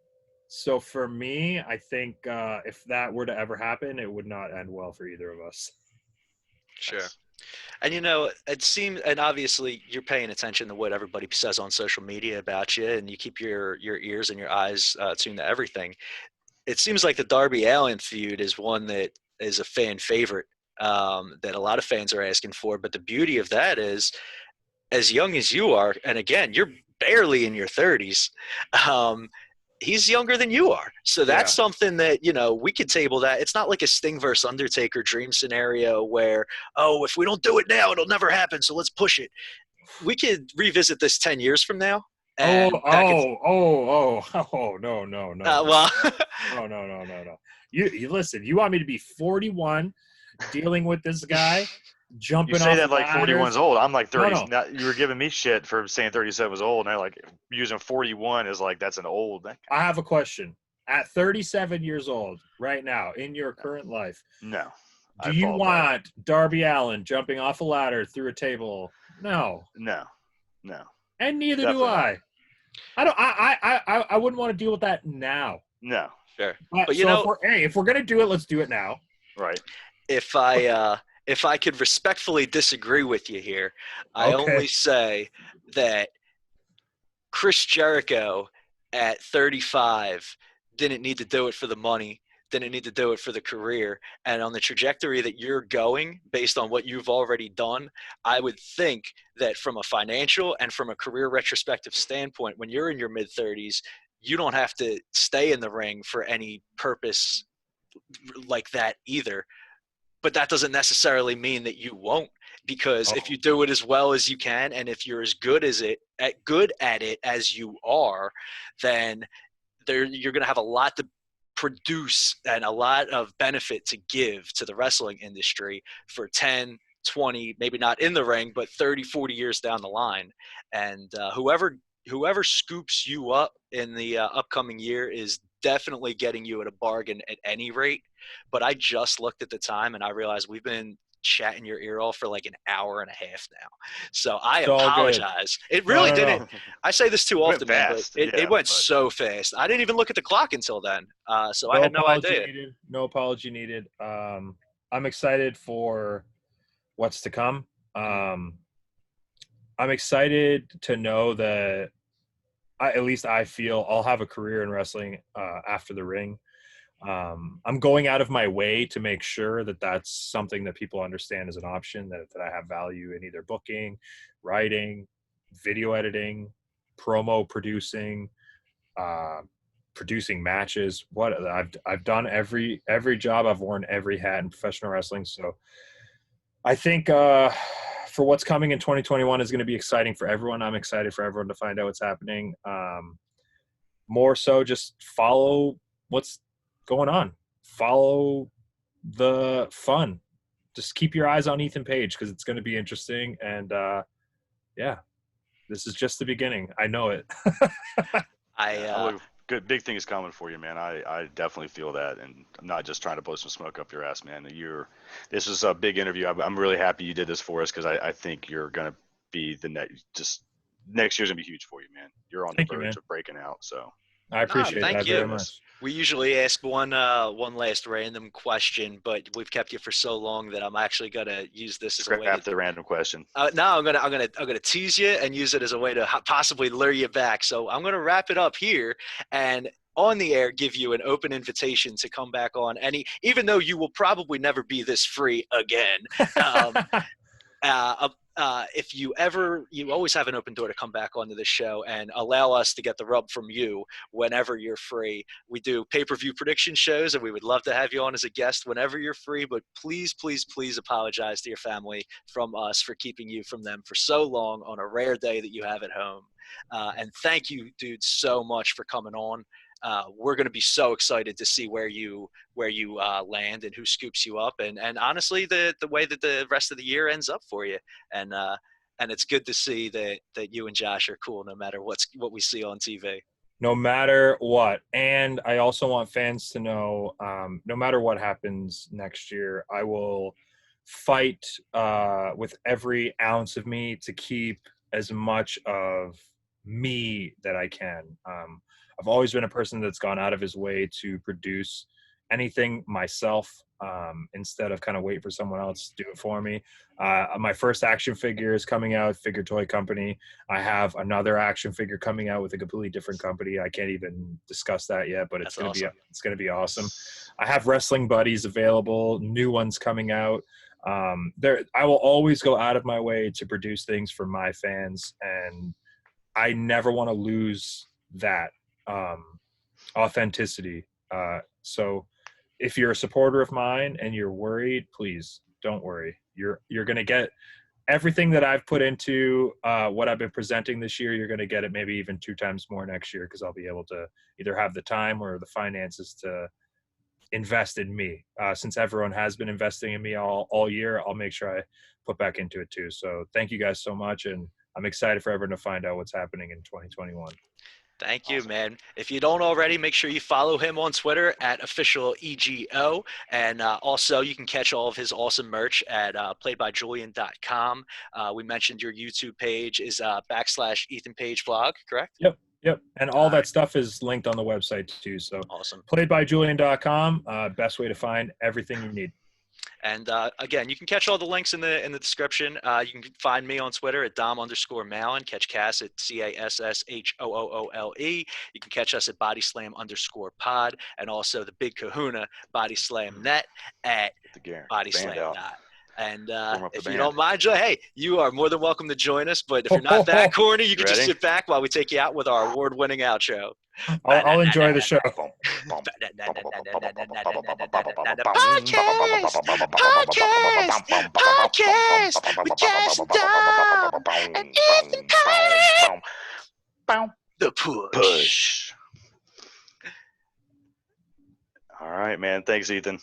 So for me, I think if that were to ever happen, it would not end well for either of us. Sure. And it seems, and obviously you're paying attention to what everybody says on social media about you, and you keep your ears and your eyes tuned to everything. It seems like the Darby Allin feud is one that is a fan favorite that a lot of fans are asking for. But the beauty of that is, as young as you are, and again, you're barely in your 30s, he's younger than you are. So that's something that, we could table that. It's not like a Sting versus Undertaker dream scenario where, if we don't do it now, it'll never happen, so let's push it. We could revisit this 10 years from now. No. Well, No. You listen, you want me to be 41 dealing with this guy jumping off. You say that like ladders? 41's old. I'm like 30. No. Now, you were giving me shit for saying 37 was old, and I like using 41 is like that's an old. I have a question. At 37 years old, right now, in your current life, no. Do you want Darby Allin jumping off a ladder through a table? No. And neither do I. I wouldn't want to deal with that now. No. Sure. But if we're gonna do it, let's do it now. Right. If I could respectfully disagree with you here, I only say that Chris Jericho at 35 didn't need to do it for the money, didn't need to do it for the career. And on the trajectory that you're going, based on what you've already done, I would think that from a financial and from a career retrospective standpoint, when you're in your mid-30s, you don't have to stay in the ring for any purpose like that either. But that doesn't necessarily mean that you won't, because if you do it as well as you can, and if you're as good at it as you are, then you're going to have a lot to produce and a lot of benefit to give to the wrestling industry for 10, 20, maybe not in the ring, but 30, 40 years down the line. And whoever scoops you up in the upcoming year is definitely getting you at a bargain at any rate. But I just looked at the time and I realized we've been chatting your ear off for like an hour and a half now. So I apologize. It really didn't. No. I say this too often, man, but it went so fast. I didn't even look at the clock until then. So I had no idea. No apology needed. I'm excited for what's to come. I'm excited to know that at least I feel I'll have a career in wrestling after the ring. I'm going out of my way to make sure that that's something that people understand as an option, that I have value in either booking, writing, video editing, promo producing, producing matches. What I've done every job. I've worn every hat in professional wrestling. So I think for what's coming in 2021 is going to be exciting for everyone. I'm excited for everyone to find out what's happening. More so just follow what's going on. Follow the fun. Just keep your eyes on Ethan Page because it's going to be interesting. And yeah, this is just the beginning. I know it. Good big thing is coming for you, man. I definitely feel that, and I'm not just trying to blow some smoke up your ass, man. This was a big interview. I'm really happy you did this for us because I think you're gonna be next year's gonna be huge for you, man. You're on the verge of breaking out, so I appreciate that very much. We usually ask one last random question, but we've kept you for so long that I'm actually gonna use this as a way to the random question. No, I'm gonna tease you and use it as a way to possibly lure you back. So I'm gonna wrap it up here and on the air give you an open invitation to come back on even though you will probably never be this free again. If you always have an open door to come back onto the show and allow us to get the rub from you whenever you're free. We do pay-per-view prediction shows, and we would love to have you on as a guest whenever you're free, but please, please, please apologize to your family from us for keeping you from them for so long on a rare day that you have at home. And thank you, dude, so much for coming on. We're going to be so excited to see where you land and who scoops you up, and honestly the way that the rest of the year ends up for you, and it's good to see that you and Josh are cool no matter what we see on TV. No matter what. And I also want fans to know, no matter what happens next year, I will fight with every ounce of me to keep as much of me that I can. I've always been a person that's gone out of his way to produce anything myself instead of kind of wait for someone else to do it for me. My first action figure is coming out, Figure Toy Company. I have another action figure coming out with a completely different company. I can't even discuss that yet, but it's going to be awesome. I have Wrestling Buddies available, new ones coming out. I will always go out of my way to produce things for my fans, and I never want to lose that authenticity. So if you're a supporter of mine and you're worried, please don't worry. You're going to get everything that I've put into what I've been presenting this year. You're going to get it maybe even 2 times more next year because I'll be able to either have the time or the finances to invest in me. Since everyone has been investing in me all year, I'll make sure I put back into it too. So thank you guys so much, and I'm excited for everyone to find out what's happening in 2021. Thank you, man. If you don't already, make sure you follow him on Twitter at officialego. And also, you can catch all of his awesome merch at playedbyjulian.com. We mentioned your YouTube page is / Ethan Page Vlog, correct? Yep. And all that stuff is linked on the website too. So awesome. Playedbyjulian.com, best way to find everything you need. And again, you can catch all the links in the description. You can find me on Twitter at Dom_Mallon. Catch Cass at CASSHOOOLE. You can catch us at BodySlam_pod, and also the Big Kahuna BodySlam Net at BodySlam. And if you don't mind, Joe, hey, you are more than welcome to join us. But if you're not that corny, you can just sit back while we take you out with our award-winning outro. I'll enjoy the show. Podcast with Josh and Dom and Ethan Page. The push. All right, man. Thanks, Ethan.